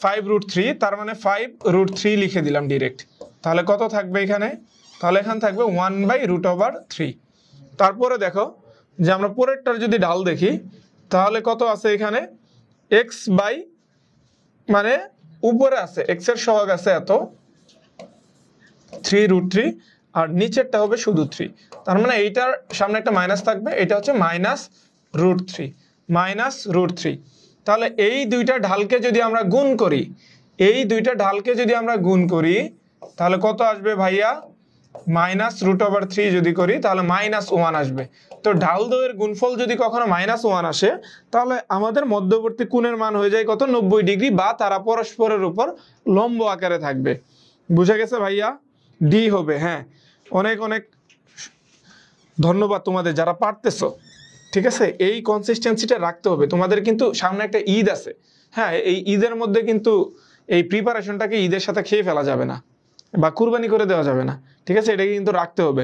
5√3, তার মানে 5√3 লিখে দিলাম ডিরেক্ট। তাহলে কত থাকবে এখানে? তাহলে এখানে থাকবে 1/√3। তারপরে দেখো যে আমরা পরেরটার যদি ঢাল দেখি তাহলে কত আছে এখানে? x বাই, মানে উপরে আছে x এর সহগ আছে এত 3√3, আর নিচেরটা হবে শুধু 3। তার মানে এইটার সামনে একটা মাইনাস থাকবে, এটা হচ্ছে -√3। তাহলে এই দুইটা ঢালকে যদি আমরা গুণ করি, তাহলে কত আসবে ভাইয়া? -√3 যদি করি তাহলে -1 আসবে। তো ঢাল দ্বয়ের গুণফল যদি কখনো -1 আসে তাহলে আমাদের মধ্যবর্তী কোণের মান হয়ে যায় কত? 90 ডিগ্রি, বা তারা পরস্পরের উপর লম্ব আকারে থাকবে। বুঝা গেছে ভাইয়া? ডি হবে। হ্যাঁ, অনেক অনেক ধন্যবাদ তোমাদের যারা পারতেছো। ঠিক আছে, এই কনসিস্টেন্সিটা রাখতে হবে তোমাদের। কিন্তু সামনে একটা ঈদ আছে, হ্যাঁ, এই ঈদের মধ্যে কিন্তু এই প্রিপারেশনটাকে ঈদের সাথে খেয়ে ফেলা যাবে না, বা কুরবানি করে দেওয়া যাবে না। ঠিক আছে, এটাকে কিন্তু রাখতে হবে।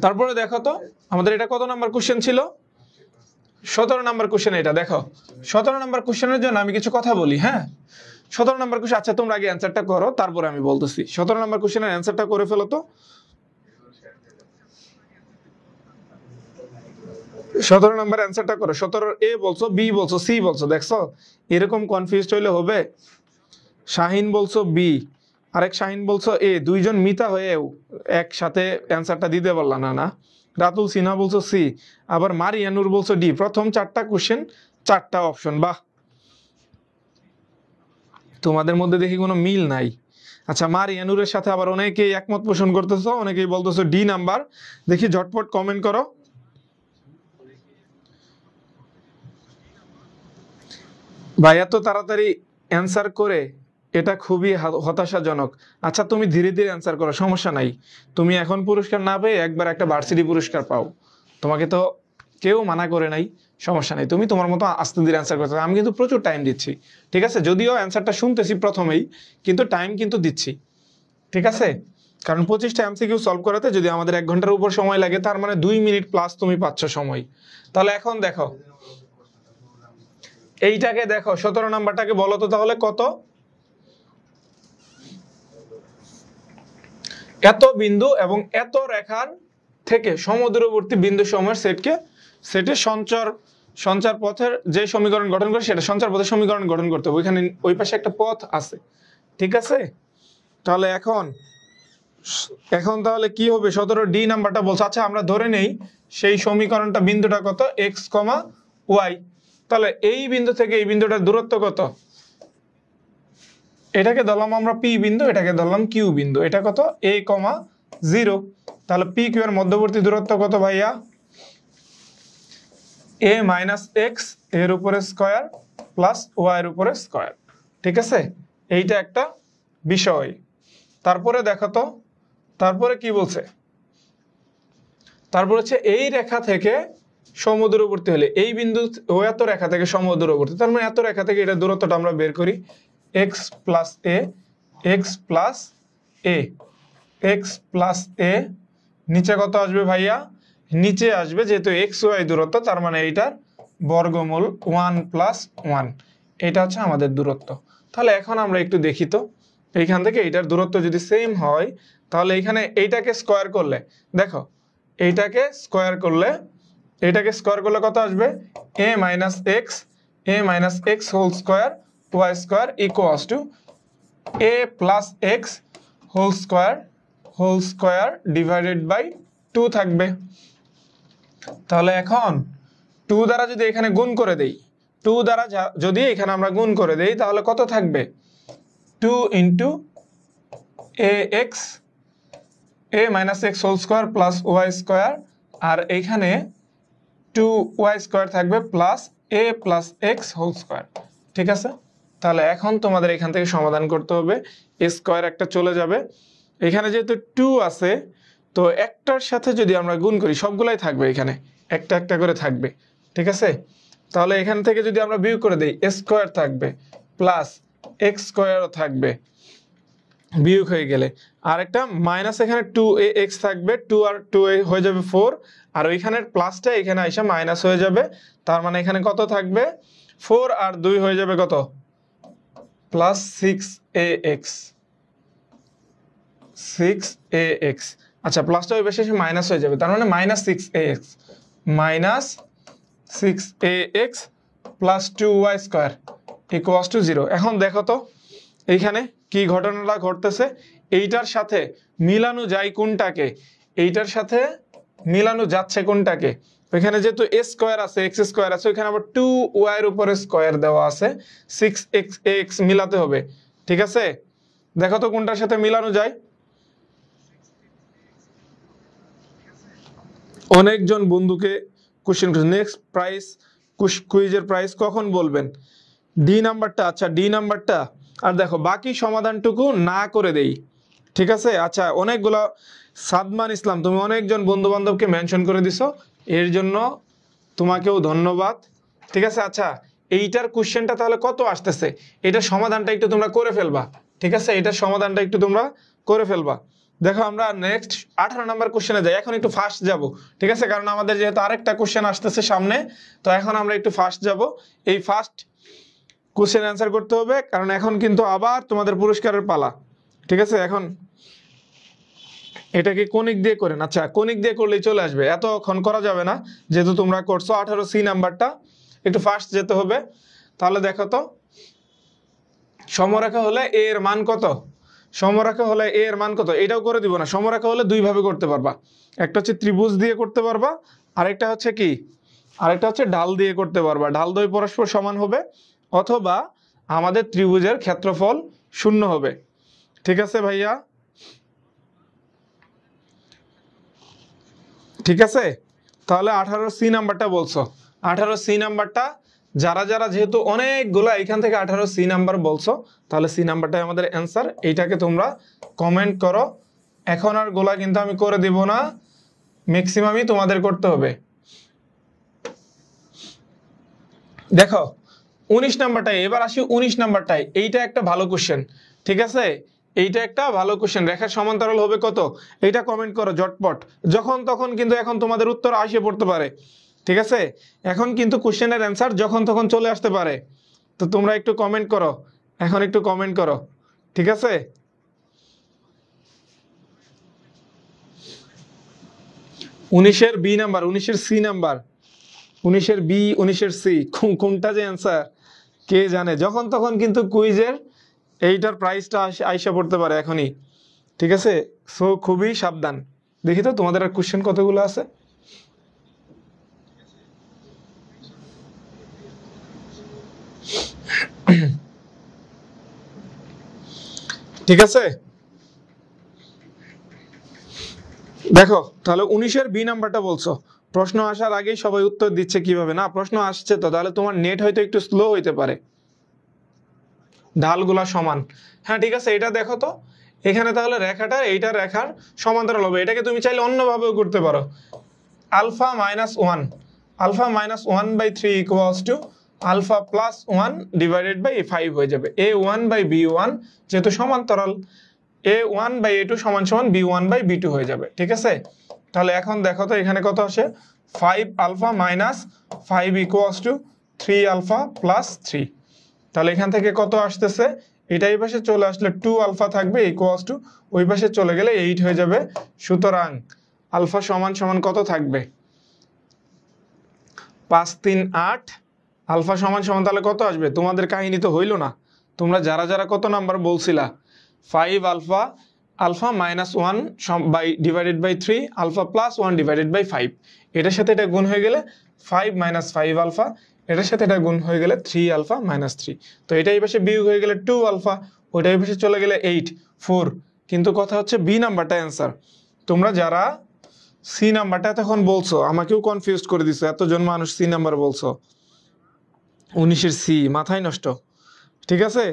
তারপরে দেখো তো আমাদের এটা কত নাম্বার কোশ্চেন ছিল? 17 নাম্বার কোশ্চেন। এটা দেখো 17 নাম্বার কোশ্চেনের জন্য আমি কিছু কথা বলি। হ্যাঁ, 17 নাম্বার কোশ্চেন, আচ্ছা তোমরা আগে অ্যান্সারটা করো, তারপরে আমি বলতেছি। 17 নাম্বার কোশ্চেনের অ্যান্সারটা করে ফেলো তো। 17 নাম্বার অ্যান্সারটা করো। 17 এ বলছো, বি বলছো, সি বলছো, দেখছো এরকম কনফিউজড হইলে হবে? শাহিন বলছো বি, আরেক শাহিন বলছো এ, দুইজন মিতা হয়েও একসাথে অ্যান্সারটা দিতে পারলা না। না, রাতুল সিনহা বলছো সি, আবার মারিয়ানুর বলছো ডি। প্রথম 4টা কোশ্চেন 4টা অপশন, বাহ, তোমাদের মধ্যে দেখি কোনো মিল নাই। আচ্ছা, মারিয়ানুরের সাথে আবার অনেকেই একমত পোষণ করতেছো, অনেকেই বলতেছো ডি নাম্বার। দেখি ঝটপট কমেন্ট করো। ভাই এত তাড়াতাড়ি অ্যান্সার করে এটা খুবই হতাশাজনক। আচ্ছা, তুমি ধীরে ধীরে অ্যান্সার করো, সমস্যা নাই। তুমি এখন পুরস্কার না পেয়ে একবার একটা ভার্সিটি পুরস্কার পাও, তোমাকে তো কেউ মানা করে নাই, সমস্যা নেই। তুমি তোমার মতো আস্তে ধীরে অ্যান্সার করতে, আমি কিন্তু প্রচুর টাইম দিচ্ছি। ঠিক আছে, যদিও অ্যান্সারটা শুনতেছি প্রথমেই, কিন্তু টাইম কিন্তু দিচ্ছি। ঠিক আছে, কারণ 25টা এমসিকিউ সলভ করাতে যদি আমাদের 1 ঘন্টার উপর সময় লাগে, তার মানে 2 মিনিট প্লাস তুমি পাচ্ছ সময়। তাহলে এখন দেখো এইটাকে, দেখো 17 নাম্বারটাকে বলো তো তাহলে কত? এত বিন্দু এবং এত রেখার থেকে সমদূরবর্তী বিন্দু সমূহের সেটে সঞ্চার পথের যে সমীকরণ গঠন করে সেটা সঞ্চার পথের সমীকরণ গঠন করতে হবে। ওইখানে ওই পাশে একটা পথ আছে। ঠিক আছে, তাহলে এখন তাহলে কি হবে? 17 ডি নাম্বারটা বলছে। আচ্ছা, আমরা ধরে নেই সেই সমীকরণটা, বিন্দুটা কত? x, y। তাহলে এই বিন্দু থেকে এই বিন্দুটার দূরত্ব কত? এটাকে ধরলাম আমরা পি বিন্দু, এটাকে ধরলাম কিউ বিন্দু। এটা কত? a, 0। তাহলে পি কিউ এর মধ্যবর্তী দূরত্ব কত ভাইয়া? a - x এর উপরে স্কয়ার প্লাস y এর উপরে স্কয়ার। ঠিক আছে, এইটা একটা বিষয়। তারপরে দেখো তো, তারপরে কি বলছে? তারপর হচ্ছে এই রেখা থেকে সমদূরবর্তী হলে এই বিন্দু ও এত রেখা থেকে সমদূরবর্তী, তার মানে এত রেখা থেকে এটা দূরত্বটা আমরা বের করি x প্লাস এ, এক্স প্লাস এ, এক্স প্লাস এ, নিচে কত আসবে ভাইয়া? নিচে আসবে যেহেতু এক্স ওয়াই দূরত্ব, তার মানে এইটার বর্গমূল 1 প্লাস 1, এটা হচ্ছে আমাদের দূরত্ব। তাহলে এখন আমরা একটু দেখি তো, এইখান থেকে এইটার দূরত্ব যদি সেম হয় তাহলে এইখানে এইটাকে স্কোয়ার করলে, দেখো এইটাকে স্কোয়ার করলে, এইটাকে স্কোয়ার করলে কত আসবে? a minus x whole square y square equals to a plus x whole square divided by 2 থাকবে। তাহলে এখন 2 দ্বারা যদি এখানে গুণ করে দেই, 2 দ্বারা যদি এখানে আমরা গুণ করে দেই তাহলে কত থাকবে? 2 into a minus x whole square plus y square, আর এইখানে 2y স্কোয়ার থাকবে plus a plus x whole square. ঠিক আছে, তাহলে এখন তোমাদের এখান থেকে সমাধান করতে হবে। a স্কোয়ার একটা চলে যাবে, এখানে যেহেতু 2 আছে তো একটার সাথে যদি আমরা গুণ করি সবগুলাই থাকবে, এখানে একটা একটা করে থাকবে। ঠিক আছে, তাহলে এখান থেকে যদি আমরা বিয়োগ করে দেই a স্কোয়ার থাকবে প্লাস এক্স স্কোয়ারও থাকবে বিয়োগ হয়ে গেলে, আর একটা মাইনাস এখানে 2ax থাকবে, 2 আর 2a হয়ে যাবে 4, আর ওইখানের প্লাসটা এখানে আইসা মাইনাস হয়ে যাবে, তার মানে এখানে কত থাকবে? 4 আর 2 হয়ে যাবে কত? Plus 6ax। আচ্ছা, প্লাসটা ওই পাশে মাইনাস হয়ে যাবে, তার মানে minus 6ax plus 2y square equals two 0। এখন দেখো তো এইখানে কি ঘটনাটা ঘটতেছে, এইটার সাথে মিলানো যায় কোনটাকে? এইটার সাথে মিলানো যাচ্ছে কোনটাকে? এখানে যেহেতু a স্কোয়ার আছে, এক্স স্কোয়ার আছে, ওইখানে আবার 2y এর উপরে স্কোয়ার দেওয়া আছে, 6x মিলাতে হবে। ঠিক আছে, দেখো তো কোনটার সাথে মিলানো যায়। অনেকজন বন্ধুকে কোশ্চেন করছে, নেক্সট প্রাইস কুইজের প্রাইস কখন বলবেন? ডি নাম্বারটা, আচ্ছা ডি নাম্বারটা, আর দেখো বাকি সমাধানটুকু না করে দেই। ঠিক আছে, আচ্ছা অনেকগুলো, সাদমান ইসলাম তুমি অনেকজন বন্ধু বান্ধবকে মেনশন করে দিছো, এর জন্য তোমাকেও ধন্যবাদ। ঠিক আছে, আচ্ছা এইটার কোশ্চেনটা তাহলে কত আসতেছে, এটার সমাধানটা একটু তোমরা করে ফেলবা। ঠিক আছে, এটার সমাধানটা একটু তোমরা করে ফেলবা। দেখো আমরা নেক্সট 18 নাম্বার কোশ্চেনে যাই, এখন একটু ফাস্ট যাব। ঠিক আছে, কারণ আমাদের যেহেতু আরেকটা কোশ্চেন আসতেছে সামনে, তো এখন আমরা একটু ফাস্ট যাব। এই ফাস্ট কোশ্চেন অ্যান্সার করতে হবে, কারণ এখন কিন্তু আবার তোমাদের পুরস্কারের পালা। ঠিক আছে, এখন এটাকে কোনিক দিয়ে করেন। আচ্ছা, কোনিক দিয়ে করলেই চলে আসবে, এতক্ষণ করা যাবে না যেহেতু তোমরা করছো। 18C নাম্বারটা একটু ফাস্ট যেতে হবে। তাহলে দেখো তো, সমরেখা হলে a এর মান কত? সমরেখা হলে a এর মান কত? এটাও করে দিব না। সমরেখা হলে দুই ভাবে করতে পারবা, একটা হচ্ছে ত্রিভুজ দিয়ে করতে পারবা, আরেকটা হচ্ছে কি, আরেকটা হচ্ছে ঢাল দিয়ে করতে পারবা। ঢাল দুই পরস্পর সমান হবে, অথবা আমাদের ত্রিভুজের ক্ষেত্রফল 0 হবে। ঠিক আছে ভাইয়া, ঠিক আছে। তাহলে 18C নাম্বারটা বলছো, 18C নাম্বারটা যারা যারা, যেহেতু অনেকগুলা এখান থেকে 18C নাম্বার বলছো, তাহলে সি নাম্বারটাই আমাদের অ্যান্সার। এইটাকে তোমরা কমেন্ট করো। এখন আর গোলা কিন্তু আমি করে দিব না, ম্যাক্সিমামই তোমাদের করতে হবে। দেখো 19 নাম্বারটাই, এবার আসি 19 নাম্বারটাই। এইটা একটা ভালো কোশ্চেন। ঠিক আছে, এইটা একটা ভালো কোশ্চেন। রেখার সমান্তরাল হবে কত? এইটা কমেন্ট করো জটপট, যখন তখন কিন্তু এখন তোমাদের উত্তর আসে পড়তে পারে। ঠিক আছে, এখন কিন্তু কোশ্চেনের অ্যান্সার যখন তখন চলে আসতে পারে, তো তোমরা একটু কমেন্ট করো, এখন একটু কমেন্ট করো। ঠিক আছে, 19-এর বি নাম্বার, 19-এর সি নাম্বার, 19-এর বি, 19-এর সি, কোনটা যে অ্যান্সার কে জানে। যখন তখন কিন্তু কুইজের এইটার প্রাইসটা আইসা পড়তে পারে এখনই। ঠিক আছে, সো খুবই সাবধান। দেখি তো তোমাদের আর কোশ্চেন কতগুলো আছে। ঠিক আছে, দেখো তাহলে 19-এর বি নাম্বারটা বলছো। প্রশ্ন আসার আগেই সবাই উত্তর দিচ্ছে কিভাবে না, প্রশ্ন আসছে তো, তাহলে তোমার নেট হয়তো একটু স্লো হইতে পারে। ঢালগুলা সমান, হ্যাঁ ঠিক আছে। এটা দেখো তো, এখানে তাহলে রেখাটা এইটা রেখার সমান্তরাল হবে। এটাকে তুমি চাইলে অন্যভাবেও করতে পারো, alpha minus 1, alpha minus 1/3 equals to alpha plus 1 divided by 5 হয়ে যাবে। a1/b1 যেহেতু সমান্তরাল, a1/a2 সমান সমান b1/b2 হয়ে যাবে, ঠিক আছে। তাহলে এখন দেখো তো এখানে কত আসে, 5 alpha minus 5 equals to 3 alpha plus 3। তাহলে এখান থেকে কত আসতেছে, এটা এই পাশে চলে আসলে 2 আলফা থাকবে ইকুয়ালস টু ওই পাশে চলে গেলে 8 হয়ে যাবে। সুতরাং আলফা সমান সমান কত থাকবে, 5 3 8। আলফা সমান সমান তাহলে কত আসবে, তোমাদের কাহিনী তো হইল না। তোমরা যারা যারা কত নাম্বার বলছিলা, 5 alpha, alpha minus 1 divided by 3 alpha plus 1 divided by 5, এটার সাথে এটা গুণ হয়ে গেলে 5 মাইনাস 5 আলফা, এটার সাথে এটা গুণ হয়ে গেলে 3 আলফা মাইনাস 3। তো এটা এই পাশে বিয়োগ হয়ে গেলে 2 আলফা, ওইটা এই পাশে চলে গেলে 8 4। কিন্তু কথা হচ্ছে বি নাম্বারটা অ্যান্সার। তোমরা যারা সি নাম্বারটা তখন বলছো, আমাকেও কনফিউজ করে দিছো, এতজন মানুষ সি নাম্বার বলছো, 19-এর সি, মাথায় নষ্ট, ঠিক আছে।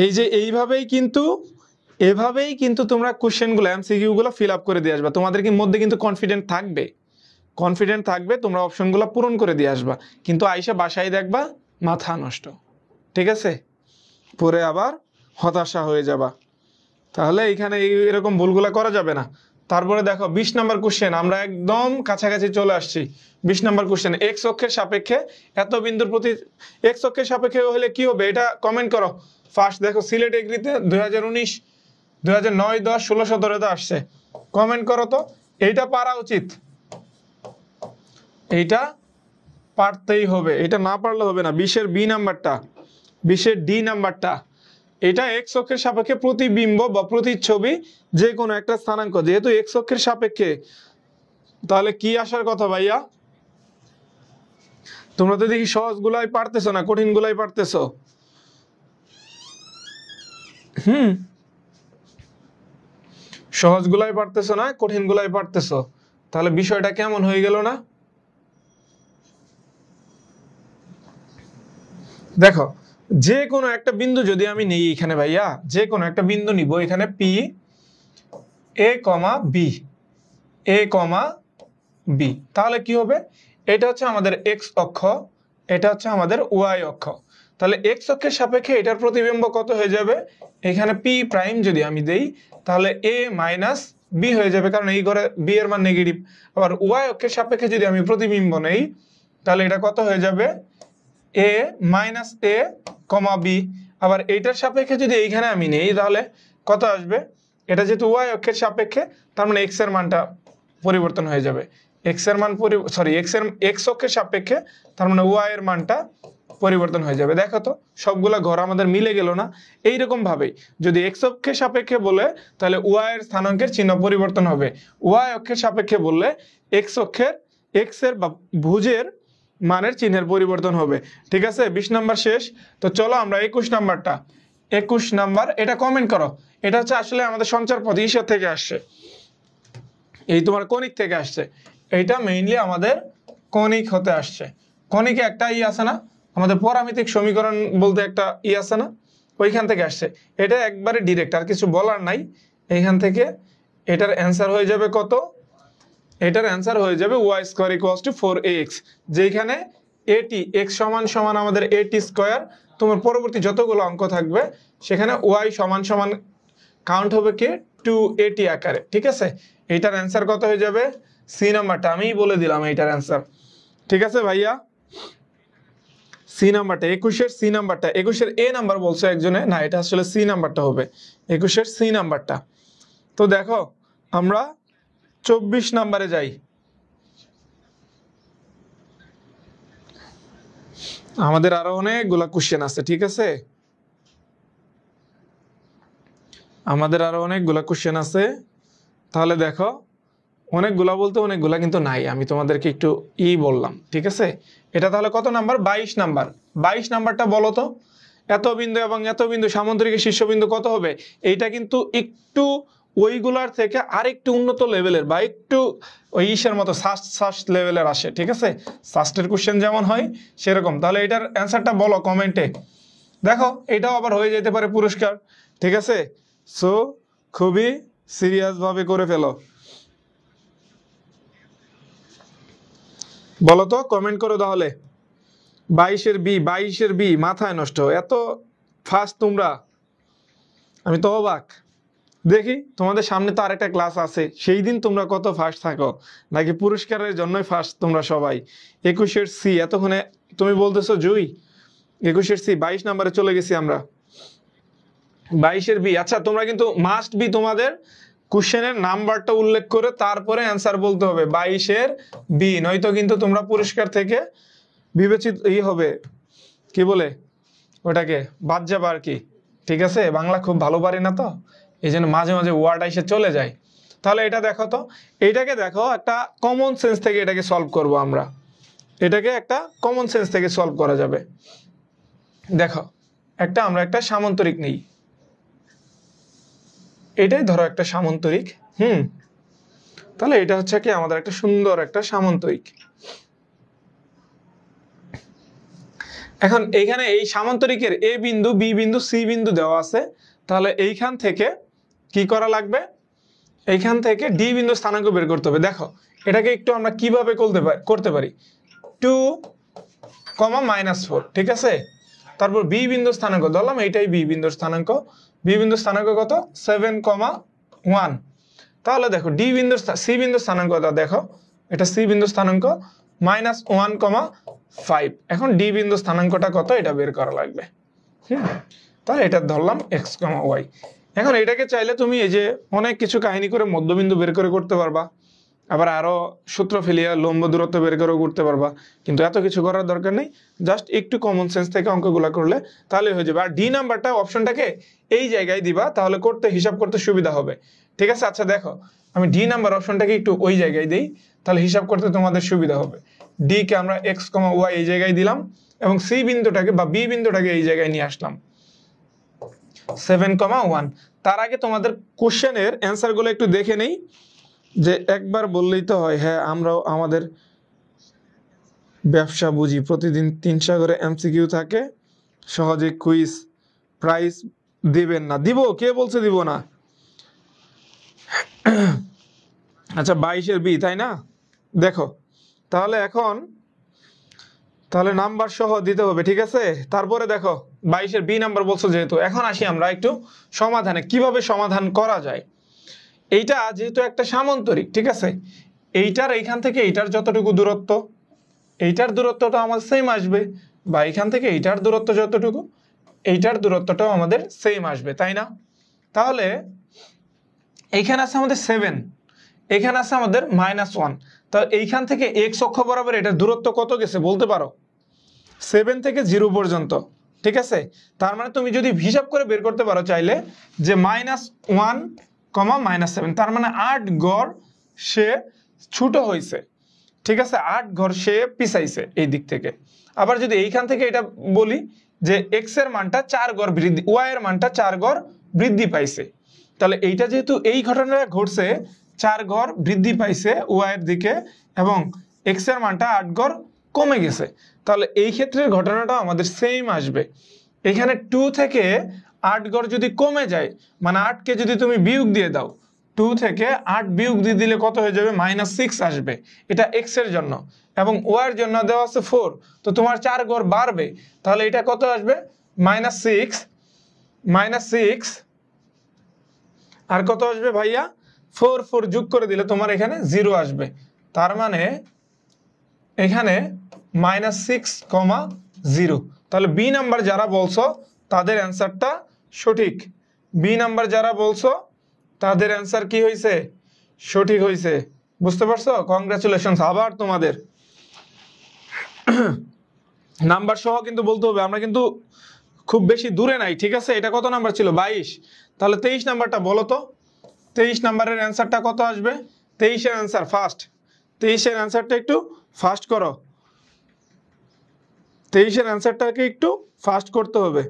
এই যে এইভাবেই কিন্তু তোমরা কোশ্চেনগুলো এমসিকিউগুলো ফিল আপ করে দিয়ে আসবা। তোমাদের মধ্যে কিন্তু কনফিডেন্ট থাকবে, তোমরা অপশনগুলো পূরণ করে দিয়ে আসবা। কিন্তু আইসা বাসায় দেখবা মাথা নষ্ট, ঠিক আছে, পরে আবার হতাশা হয়ে যাবা। তাহলে এইখানে এরকম ভুলগুলা করা যাবে না। তারপরে দেখো 20 নম্বর কোশ্চেন, আমরা একদম কাছাকাছি চলে আসছি। 20 নম্বর কোশ্চেন, এক্স অক্ষের সাপেক্ষে এত বিন্দুর প্রতি, এক্স অক্ষের সাপেক্ষে হলে কি হবে এটা কমেন্ট করো। ফার্স্ট দেখো সিলেট এগ্রিতে 2019, 2009, 10, 16, 17 আসছে, কমেন্ট করো তো। এইটা পারা উচিত, এইটা পারতেই হবে, এটা না পারলে হবে না। 20-এর বি নাম্বারটা, 20-এর ডি নাম্বারটা, এটা এক্স অক্ষের সাপেক্ষে প্রতিবিম্ব বা প্রতিচ্ছবি যে কোনো একটা স্থানাঙ্ক, যেহেতু এক্স অক্ষের সাপেক্ষে, তাহলে কি আসার কথা ভাইয়া? তোমরা তো দেখি সহজগুলাই পারতেছো না, কঠিনগুলাই পারতেছো। সহজগুলাই পারতেছো না, কঠিনগুলাই পারতেছো, তাহলে বিষয়টা কেমন হয়ে গেল না? দেখো যে কোনো একটা বিন্দু যদি আমি নেই এখানে ভাইয়া, যে কোনো একটা বিন্দু নিব এখানে পি এ কমা বি, তাহলে কি হবে, এটা হচ্ছে আমাদের এক্স অক্ষ, এটা হচ্ছে আমাদের ওয়াই অক্ষ। তাহলে এক্স অক্ষের সাপেক্ষে এটার প্রতিবিম্ব কত হয়ে যাবে, এখানে পি প্রাইম যদি আমি দেই তাহলে এ মাইনাস বি হয়ে যাবে, কারণ এই ঘরে বি এর মান নেগেটিভ। আবার ওয়াই অক্ষের সাপেক্ষে যদি আমি প্রতিবিম্ব নেই তাহলে এটা কত হয়ে যাবে, এ মাইনাস এ কমা বি। আবার এইটার সাপেক্ষে যদি এইখানে আমি নেই তাহলে কত আসবে, এটা যেহেতু ওয়াই অক্ষের সাপেক্ষে তার মানে এক্স এর মানটা পরিবর্তন হয়ে যাবে, এক্স এর মান এক্স অক্ষের সাপেক্ষে তার মানে ওয়াই এর মানটা পরিবর্তন হয়ে যাবে। দেখো তো সবগুলা ঘর আমাদের মিলে গেল না? এইরকম ভাবেই যদি এক্স অক্ষের সাপেক্ষে বলে তাহলে ওয়াই এর স্থানাঙ্কের চিহ্ন পরিবর্তন হবে, ওয়াই অক্ষের সাপেক্ষে বললে এক্স অক্ষের এক্স এর বা ভুজের মানের চিহ্নের পরিবর্তন হবে, ঠিক আছে। 20 নাম্বার শেষ। তো চলো আমরা 21 নাম্বারটা, 21 নাম্বার এটা কমেন্ট করো। এটা হচ্ছে আসলে আমাদের সঞ্চার পথ ঈশ্বর থেকে আসছে, এই তোমার কণিক থেকে আসছে, এইটা মেইনলি আমাদের কণিক হতে আসছে। কণিকে একটা আছে না, আমাদের পরামিতিক সমীকরণ বলতে একটা আছে না, ওইখান থেকে আসছে। এটা একবারে ডিরেক্ট, আর কিছু বলার নাই। এইখান থেকে এটার অ্যান্সার হয়ে যাবে কত, এটার অ্যান্সার হয়ে যাবে Y square equals two 4ax, যেখানে এটি এক্স সমান সমান আমাদের এটি স্কোয়ার। তোমার পরবর্তী যতগুলো অঙ্ক থাকবে সেখানে ওয়াই সমান সমান কাউন্ট হবে কি 2at আকারে, ঠিক আছে। এইটার অ্যান্সার কত হয়ে যাবে, সি নাম্বারটা আমিই বলে দিলাম এইটার অ্যান্সার, ঠিক আছে ভাইয়া। সি নাম্বারটা 21-এর সি নাম্বারটা, 21-এর এ নাম্বার বলছো একজনে, না এটা আসলে সি নাম্বারটা হবে, 21-এর সি নাম্বারটা। তো দেখো আমরা 24 নাম্বারে যাই। আমাদের আরো অনেকগুলা কোশ্চেন আছে, ঠিক আছে, আমাদের আরো অনেকগুলা কোশ্চেন আছে। তাহলে দেখো অনেকগুলা বলতে অনেকগুলা কিন্তু নাই, আমি তোমাদেরকে একটু বললাম, ঠিক আছে। এটা তাহলে কত নাম্বার, 22 নাম্বার। 22 নাম্বারটা বলো তো, এত বিন্দু এবং এত বিন্দু সামুদ্রিক শীর্ষবিন্দু কত হবে। এইটা কিন্তু একটু ওইগুলার থেকে আরেকটু উন্নত লেভেলের বা একটু ওই ইসের মতো সাস্ট লেভেলের আসে, ঠিক আছে। সাস্টের কোশ্চেন যেমন হয় সেরকম। তাহলে এটার অ্যান্সারটা বলো কমেন্টে। দেখো এটাও আবার হয়ে যেতে পারে পুরস্কার, ঠিক আছে। সো খুবই সিরিয়াস ভাবে করে ফেলো। বলো তো, কমেন্ট করো তাহলে। 22-এর বি মাথায় নষ্ট, এত ফাস্ট তোমরা, আমি তো অবাক। দেখি তোমাদের সামনে তো আরেকটা ক্লাস আছে, সেই দিন তোমরা কত ফাস্ট থাকো, নাকি পুরস্কারের জন্যই ফাস্ট তোমরা সবাই। 21-এর সি এতক্ষণে তুমি বলতেছো জুই, 21-এর সি 22 নম্বরে চলে গেছি আমরা। 22-এর বি, আচ্ছা তোমরা কিন্তু মাস্ট বি তোমাদের কোশ্চেনের নাম্বারটা উল্লেখ করে তারপরে অ্যান্সার বলতে হবে 22-এর বি, নয়তো কিন্তু তোমরা পুরস্কার থেকে বিবেচিত হবে, কি বলে ওটাকে, বাদ যাবে আর কি। ঠিক আছে, বাংলা খুব ভালো পারি না তো, এই জন্য মাঝে মাঝে ওয়ার্ড এসে চলে যায়। তাহলে এটা দেখো তো, এইটাকে দেখো একটা কমন সেন্স থেকে এটাকে সলভ করব আমরা, এটাকে একটা কমন সেন্স থেকে সলভ করা যাবে। দেখো আমরা একটা সামান্তরিক নেই, এটাই ধরো একটা সামান্তরিক। তাহলে এটা হচ্ছে কি আমাদের একটা সুন্দর একটা সামান্তরিক। এখন এইখানে এই সামান্তরিকের এ বিন্দু, বি বিন্দু, সি বিন্দু দেওয়া আছে, তাহলে এইখান থেকে কি করা লাগবে, এইখান থেকে ডি বিন্দু স্থানাঙ্ক বের করতে হবে। দেখো এটাকে একটু আমরা কিভাবে করতে পারি, 2, -4, ঠিক আছে। তারপর বি বিন্দু স্থানাঙ্ক ধরলাম, এইটাই বি বিন্দুর স্থানাঙ্ক, বি বিন্দু স্থানাঙ্ক কত 7,1। তাহলে দেখো ডি বিন্দু, সি বিন্দু স্থানাঙ্কটা দেখো, এটা সি বিন্দু স্থানাঙ্ক -1,5। এখন ডি বিন্দু স্থানাঙ্কটা কত এটা বের করা লাগবে। তাহলে এটা ধরলাম x, y। এখন এটাকে চাইলে তুমি এই যে অনেক কিছু কাহিনী করে মধ্যবিন্দু বের করে করতে পারবা, আবার আরো সূত্র ফেলিয়া লম্ব দূরত্ব বের করে করতে পারবা, কিন্তু এত কিছু করার দরকার নেই, জাস্ট একটু কমন সেন্স থেকে অঙ্কগুলো করলে তাহলে হয়ে যাবে। আর ডি নাম্বারটা অপশনটাকে এই জায়গায় দিবা, তাহলে হিসাব করতে সুবিধা হবে। ঠিক আছে, আচ্ছা দেখো আমি ডি নাম্বার অপশনটাকে একটু ওই জায়গায় দিই, তাহলে হিসাব করতে তোমাদের সুবিধা হবে। ডি কে আমরা x, y এই জায়গায় দিলাম, এবং সি বিন্দুটাকে বা বি বিন্দুটাকে এই জায়গায় নিয়ে আসলাম 7,1। তার আগে তোমাদের কোশ্চেনের অ্যান্সার গুলো একটু দেখে নেই, যে একবার বললেই তো হয়। হ্যাঁ, আমরাও আমাদের ব্যবসা বুঝি, প্রতিদিন 300 করে এমসিকিউ থাকে, সহজে কুইজ প্রাইজ দিবেন না। দিব, কে বলছে দিব না? আচ্ছা 22-এর বি, তাই না? দেখো তাহলে এখন তাহলে নাম্বার সহ দিতে হবে, ঠিক আছে। তারপরে দেখো 22-এর বি নাম্বার বলছো যেহেতু, এখন আসি আমরা একটু সমাধানে, কিভাবে সমাধান করা যায়। এইটা যেহেতু একটা সামান্তরিক, ঠিক আছে, এইটার এইখান থেকে এইটার যতটুকু দূরত্ব, এইটার দূরত্বটা আমাদের সেম আসবে, বা এইখান থেকে এইটার দূরত্ব যতটুকু, এইটার দূরত্বটাও আমাদের সেম আসবে, তাই না? তাহলে এইখানে আছে আমাদের 7, এখানে আছে আমাদের -1, তো এইখান থেকে x অক্ষ বরাবর এটার দূরত্ব কত গেছে বলতে পারো? 7 থেকে 0 পর্যন্ত, ঠিক আছে। তার মানে তুমি যদি হিসাব করে বের করতে পারো চাইলে, যে -1, -7, তার মানে 8 গড় সে ছোট হয়েছে, ঠিক আছে, 8 গড় সে পিছাইছে এই দিক থেকে। আবার যদি এইখান থেকে এটা বলি যে x এর মানটা 4 গড় বৃদ্ধি, y এর মানটা 4 গড় বৃদ্ধি পাইছে, তাহলে এইটা যেহেতু এই ঘটনাটা ঘটছে, 4 গড় বৃদ্ধি পাইছে y এর দিকে, এবং x এর মানটা 8 গড় কমে গেছে, তাহলে এই ক্ষেত্রে ঘটনাটা আমাদের সেম আসবে। এখানে 2 থেকে 8 গড় যদি কমে যায়, মানে 8 কে যদি তুমি বিয়োগ দিয়ে দাও, 2 থেকে 8 বিয়োগ দিয়ে দিলে কত হয়ে যাবে? -6 আসবে, এটা x এর জন্য, এবং y এর জন্য দেওয়া আছে 4, তো তোমার 4 গড় বাড়বে, তাহলে এটা কত আসবে? -6 আর কত আসবে ভাইয়া? 4 যোগ করে দিলে তোমার এখানে 0 আসবে, তার মানে এখানে -6,0। তাহলে বি নাম্বার যারা বলছো তাদের অ্যান্সারটা সঠিক, বি নাম্বার যারা বলছো তাদের অ্যান্সার কি হয়েছে? সঠিক হয়েছে, বুঝতে পারছো? কংগ্রাচুলেশনস আবার তোমাদের। নাম্বার সহ কিন্তু বলতে হবে, আমরা কিন্তু খুব বেশি দূরে নাই, ঠিক আছে। এটা কত নাম্বার ছিল? 22। তাহলে 23 নাম্বারটা বলো তো, 23 নাম্বারের অ্যান্সারটা কত আসবে? 23-এর অ্যান্সার ফার্স্ট, 23-এর অ্যান্সারটা একটু ফাস্ট করো, 23-এর অ্যান্সারটাকে একটু ফাস্ট করতে হবে,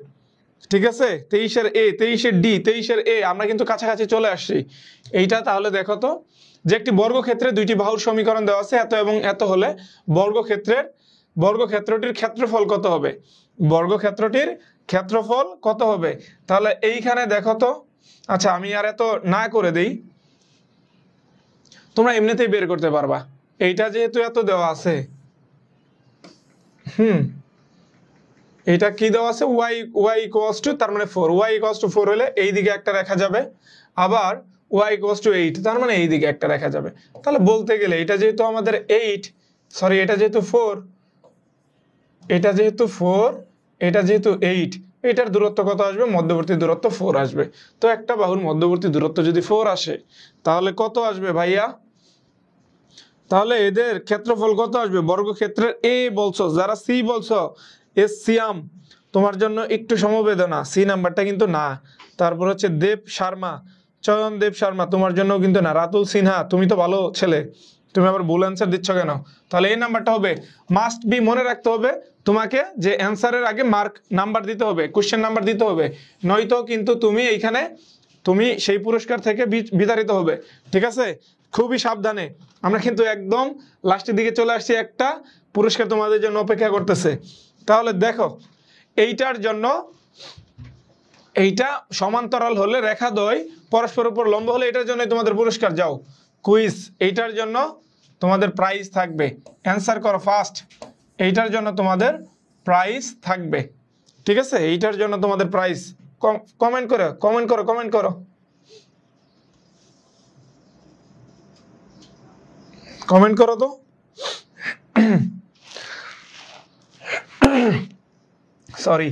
ঠিক আছে। 23-এর এ, 23-এর ডি, 23-এর এ, আমরা কিন্তু কাছাকাছি চলে আসছি। এইটা তাহলে দেখো তো, যে একটি বর্গক্ষেত্রে দুইটি বাহুর সমীকরণ দেওয়া আছে, এত এবং এত হলে বর্গক্ষেত্রটির ক্ষেত্রফল কত হবে? বর্গক্ষেত্রটির ক্ষেত্রফল কত হবে? তাহলে এইখানে দেখো তো, আচ্ছা আমি আর এত না করে দেই, তোমরা এমনিতেই বের করতে পারবা। এইটা যেহেতু এত দেওয়া আছে, এটা কি দেওয়া আছে y ইকুয়ালস টু তার মানে 4, y ইকুয়ালস টু 4 হলে এই দিকে একটা রেখা যাবে, আবার y ইকুয়ালস টু 8 তার মানে এই দিকে একটা রেখা যাবে। তাহলে বলতে গেলে এটা যেহেতু আমাদের 8 সরি এটা যেহেতু 4, এটা যেহেতু 4, এটা যেহেতু 8, এটার দূরত্ব কত আসবে? মধ্যবর্তী দূরত্ব 4 আসবে। তো একটা বাহুর মধ্যবর্তী দূরত্ব যদি 4 আসে তাহলে কত আসবে ভাইয়া? তাহলে এদের ক্ষেত্রফল কত আসবে? বর্গক্ষেত্রের এ বলছো, যারা সি বলছো সিয়াম তোমার জন্য একটু সমবেদনা, সি নাম্বারটা কিন্তু না। তারপর হচ্ছে দেব শর্মা, চয়ন দেব শর্মা তোমার জন্য কিন্তু না। রাতুল সিনহা তুমি তো ভালো ছেলে, তুমি আবার ভুল অ্যান্সার দিচ্ছ কেন? তাহলে এই নাম্বারটা হবে মাস্ট বি, মনে রাখতে হবে তোমাকে যে অ্যান্সারের আগে মার্ক নাম্বার দিতে হবে, কোশ্চেন নাম্বার দিতে হবে, নয়তো কিন্তু তুমি এইখানে তুমি সেই পুরস্কার থেকে বিতাড়িত হবে। ঠিক আছে, খুবই সাবধানে। আমরা কিন্তু একদম লাস্টের দিকে চলে আসছি, একটা পুরস্কার তোমাদের জন্য অপেক্ষা করতেছে। তাহলে দেখো এইটার জন্য এইটা সমান্তরাল হলে রেখাদ্বয় পরস্পর উপর লম্ব হলে এটার জন্য তোমাদের পুরস্কার। যাও কুইজ, এইটার জন্য তোমাদের প্রাইজ থাকবে। অ্যান্সার করো ফার্স্ট, এইটার জন্য তোমাদের প্রাইজ থাকবে। ঠিক আছে, এইটার জন্য তোমাদের প্রাইজ। কমেন্ট করো কমেন্ট করো কমেন্ট করো কমেন্ট করো তো। সরি,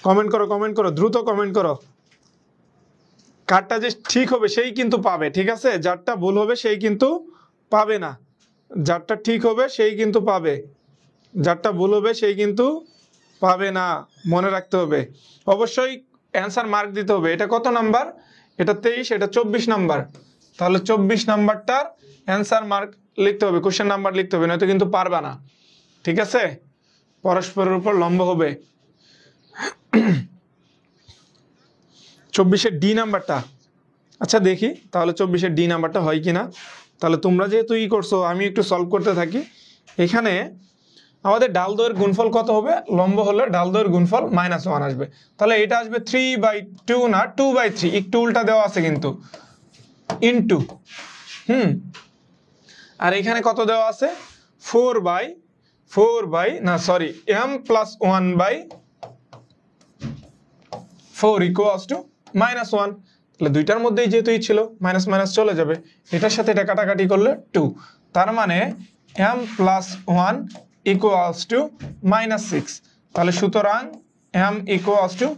কমেন্ট করো কমেন্ট করো, দ্রুত কমেন্ট করো। কারটা যে ঠিক হবে সেই কিন্তু পাবে, ঠিক আছে? যারটা ভুল হবে সেই কিন্তু পাবে না। যারটা ঠিক হবে সেই কিন্তু পাবে, যারটা ভুল হবে সেই কিন্তু পাবে না, মনে রাখতে হবে। অবশ্যই অ্যান্সার মার্ক দিতে হবে। এটা কত নাম্বার? এটা 23, এটা 24 নাম্বার। তাহলে 24 নাম্বারটার অ্যান্সার মার্ক লিখতে হবে, কোশ্চেন নাম্বার লিখতে হবে, নয়তো কিন্তু পারবা না। ঠিক আছে, পরস্পরের উপর লম্ব হবে। 24-এর ডি নাম্বারটা, আচ্ছা দেখি তাহলে 24-এর ডি নাম্বারটা হয় কিনা। তাহলে তোমরা যেহেতু করছো, আমি একটু সলভ করতে থাকি। এখানে আমাদের ডাল দৈয়ের গুণফল কত হবে? লম্ব হলে ডাল দৈয়ের গুণফল -1 আসবে। তাহলে এটা আসবে 3/2 না 2/3, একটু উল্টা দেওয়া আছে কিন্তু, ইনটু আর এখানে কত দেওয়া আছে? 4 না সরি m+1/4 ইকুয়ালস টু -1। তাহলে দুইটার মধ্যেই যেহেতু ছিল মাইনাস মাইনাস চলে যাবে, এটার সাথে এটা কাটাকাটি করলে 2, তার মানে m+1 ইকুয়ালস টু -6। তাহলে সুতরাং m ইকুয়ালস টু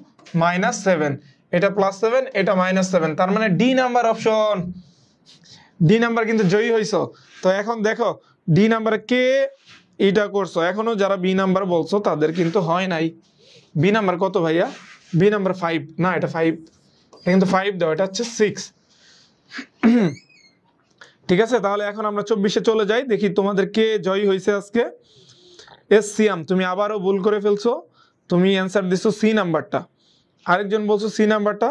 -7, এটা +7 এটা -7, তার মানে D number option. D number কিন্তু জয়ী হইছো। তো এখন দেখো ডি নাম্বারে কে এটা করছো, এখনো যারা বি নাম্বার বলছো তাদের কিন্তু হয় নাই। বি নাম্বার কত ভাইয়া? বি নাম্বার 5 না, এটা 5, এটা কিন্তু 5 দাও, এটা হচ্ছে 6। ঠিক আছে, তাহলে এখন আমরা 24-এ চলে যাই, দেখি তোমাদের কে জয়ী হয়েছে আজকে। সিয়াম তুমি আবারও ভুল করে ফেলছো, তুমি অ্যান্সার দিছো সি নাম্বারটা। আরেকজন বলছো সি নাম্বারটা,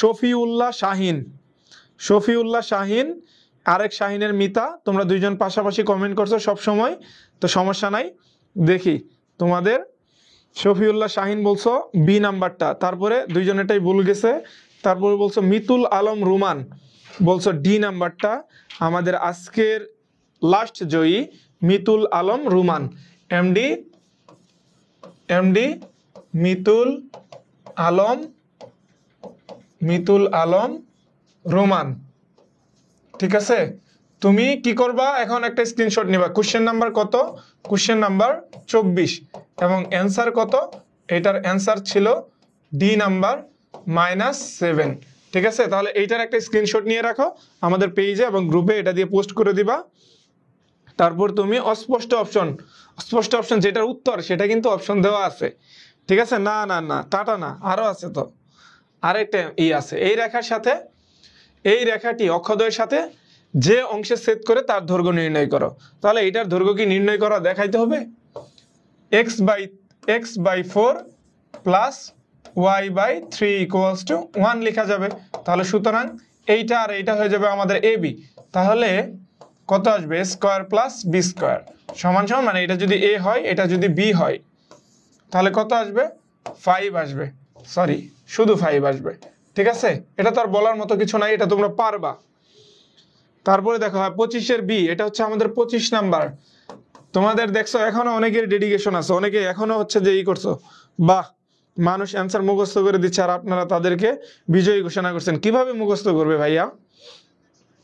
শফিউল্লাহ শাহিন। শফিউল্লাহ শাহিন, আরেক শাহিনের মিতা, তোমরা দুইজন পাশাপাশি কমেন্ট করছো সব সময়, তো সমস্যা নাই। দেখি তোমাদের শফিউল্লাহ শাহিন বলছো বি নাম্বারটা, তারপরে দুইজনেরটাই ভুল গেছে। তারপরে বলছো মিতুল আলম রুমান বলছো ডি নাম্বারটা। আমাদের আজকের লাস্ট জয়ী মিতুল আলম রুমান, এমডি মিতুল আলম রুমান। ঠিক আছে, তুমি কি করবা এখন? একটা স্ক্রিনশট নিবা। কোশ্চেন নাম্বার কত? কোশ্চেন নাম্বার 24 এবং অ্যান্সার কত? এটার অ্যান্সার ছিল ডি নাম্বার -7। ঠিক আছে, তাহলে এইটার একটা স্ক্রিনশট নিয়ে রাখো আমাদের পেজে এবং গ্রুপে, এটা দিয়ে পোস্ট করে দিবা। তারপর তুমি অস্পষ্ট অপশন যেটার উত্তর সেটা কিন্তু অপশন দেওয়া আছে। ঠিক আছে, না না না টাটা না, আরো আছে তো, আরেকটা আছে। এই রেখার সাথে এই রেখাটি অক্ষদ্বয়ের সাথে যে অংশে ছেদ করে তার দৈর্ঘ্য নির্ণয় করো। তাহলে এটার দৈর্ঘ্য কি নির্ণয় করা দেখাইতে হবে। x/4 plus y/3 equals to 1 লেখা যাবে। তাহলে সুতরাং এইটা আর এইটা হয়ে যাবে আমাদের ab। তাহলে কত আসবে? স্কয়ার প্লাস বি স্কয়ার সমান সমান, মানে এটা যদি a হয় এটা যদি b হয় তাহলে কত আসবে? 5 আসবে, সরি শুধু 5 আসবে। ঠিক আছে, এটা তো আর বলার মতো কিছু নাই, এটা তোমরা পারবা। তারপরে দেখো 25-এর বি, এটা হচ্ছে আমাদের 25 নাম্বার। তোমাদের দেখছো এখনো অনেকের ডেডিকেশন আছে, অনেকে এখনো হচ্ছে যে ই করছো, বাহ, মানুষ অ্যান্সার মুখস্থ করে দিচ্ছে আর আপনারা তাদেরকে বিজয়ী ঘোষণা করছেন। কিভাবে মুখস্থ করবে ভাইয়া?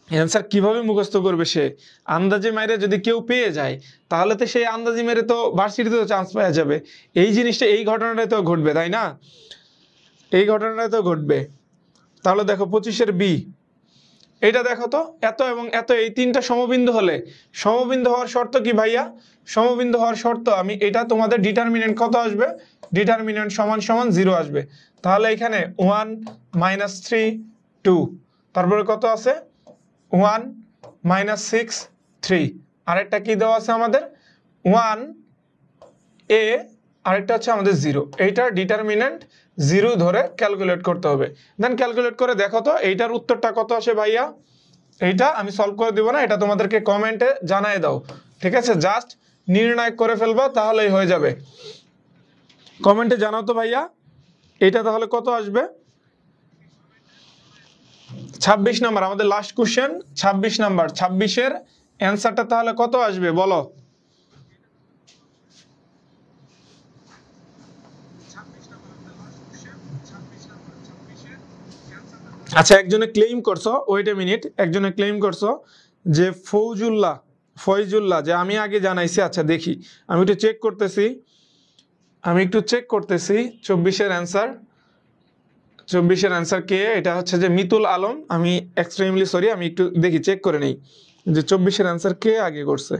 অ্যান্সার কিভাবে মুখস্থ করবে সে? আন্দাজে মেরে যদি কেউ পেয়ে যায় তাহলে তো সেই আন্দাজে মেরে তো ভার্সিটিতে চান্স পাওয়া যাবে। এই জিনিসটা, এই ঘটনাটাই তো ঘটবে, তাই না? এই ঘটনাটাই তো ঘটবে। তাহলে দেখো 25-এর বি, এটা দেখো তো, এত এবং এত এই তিনটা সমবিন্দু হলে, সমবিন্দু হওয়ার শর্ত কি ভাইয়া? সমবিন্দু হওয়ার শর্ত, আমি এটা তোমাদের ডিটারমিনেন্ট কত আসবে? ডিটারমিনেন্ট সমান সমান 0 আসবে। তাহলে এখানে 1 - 3 2, তারপরে কত আছে 1 - 6 3, আরেকটা কি দেওয়া আছে আমাদের 1 a, আরেকটা হচ্ছে আমাদের 0। এইটার ডিটারমিনেন্ট 0 ধরে ক্যালকুলেট করতে হবে। দেন ক্যালকুলেট করে দেখো তো এইটার উত্তরটা কত আসে ভাইয়া। এইটা আমি সলভ করে দিব না, এটা তোমাদেরকে কমেন্টে জানাই দাও, ঠিক আছে? জাস্ট নির্ণয় করে ফেলবা তাহলেই হয়ে যাবে। কমেন্টে জানাও তো ভাইয়া এটা তাহলে কত আসবে। 26 নাম্বার আমাদের লাস্ট কোশ্চেন, 26 নাম্বার। 26-এর অ্যান্সারটা তাহলে কত আসবে বলো? আচ্ছা, একজনে ক্লেইম করছো, ওয়েট এ মিনিট, একজনে ক্লেইম করছো যে ফয়জুল্লাহ, যে আমি আগে জানাইছি। আচ্ছা দেখি, আমি একটু চেক করতেছি, 24-এর অ্যান্সার, 24-এর অ্যান্সার কে? এটা হচ্ছে যে মিতুল আলম। আমি এক্সট্রিমলি সরি, আমি একটু দেখি, চেক করে নেই যে 24-এর অ্যান্সার কে আগে করছে।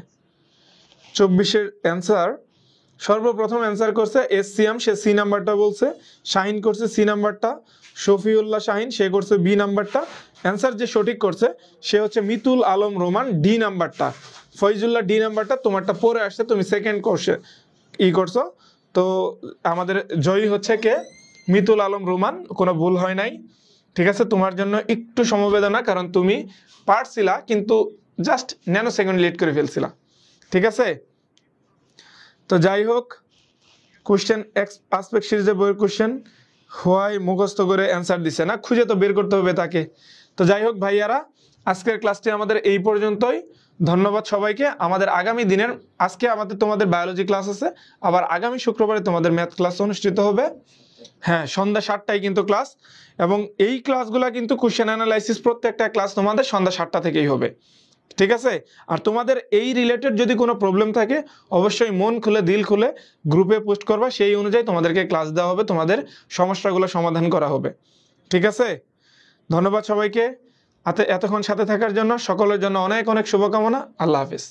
24-এর অ্যান্সার সর্বপ্রথম অ্যান্সার করছে সিয়াম, সে সি নাম্বারটা বলছে। শাহিন করছে সি নাম্বারটা। শফিউল্লাহ শাহিন, সে করছে বি নাম্বারটা। অ্যান্সার যে সঠিক করছে সে হচ্ছে মিতুল আলম রোমান, ডি নাম্বারটা। ফয়জুল্লাহ ডি নাম্বারটা, তোমারটা পরে আসছে, তুমি সেকেন্ড কোর্সে করছো। তো আমাদের জয়ী হচ্ছে কে? মিতুল আলম রোমান, কোনো ভুল হয় নাই, ঠিক আছে? তোমার জন্য একটু সমবেদনা, কারণ তুমি পারছিলা কিন্তু জাস্ট ন্যানো সেকেন্ড লেট করে ফেলছিলা, ঠিক আছে? তো যাই হোক, কোশ্চেন আসপেক্ট সিরিজের বইয়ের কোশ্চেন হোয়াই মুখস্থ করে অ্যান্সার দিছে না, খুঁজে তো বের করতে হবে তাকে। তো যাই হোক ভাইয়ারা, আজকের ক্লাসটি আমাদের এই পর্যন্তই। ধন্যবাদ সবাইকে। আমাদের আগামী দিনের, আজকে আমাদের তোমাদের বায়োলজি ক্লাস আছে, আবার আগামী শুক্রবারে তোমাদের ম্যাথ ক্লাস অনুষ্ঠিত হবে। হ্যাঁ, সন্ধ্যা 7টায় কিন্তু ক্লাস, এবং এই ক্লাসগুলো কিন্তু কোশ্চেন অ্যানালাইসিস প্রত্যেকটা ক্লাস তোমাদের সন্ধ্যা 7টা থেকেই হবে, ঠিক আছে? আর তোমাদের এই রিলেটেড যদি কোনো প্রবলেম থাকে অবশ্যই মন খুলে দিল খুলে গ্রুপে পোস্ট করবা, সেই অনুযায়ী তোমাদেরকে ক্লাস দেওয়া হবে, তোমাদের সমস্যাগুলো সমাধান করা হবে, ঠিক আছে? ধন্যবাদ সবাইকে এতক্ষণ সাথে থাকার জন্য। সকলের জন্য অনেক অনেক শুভকামনা। আল্লাহ হাফিজ।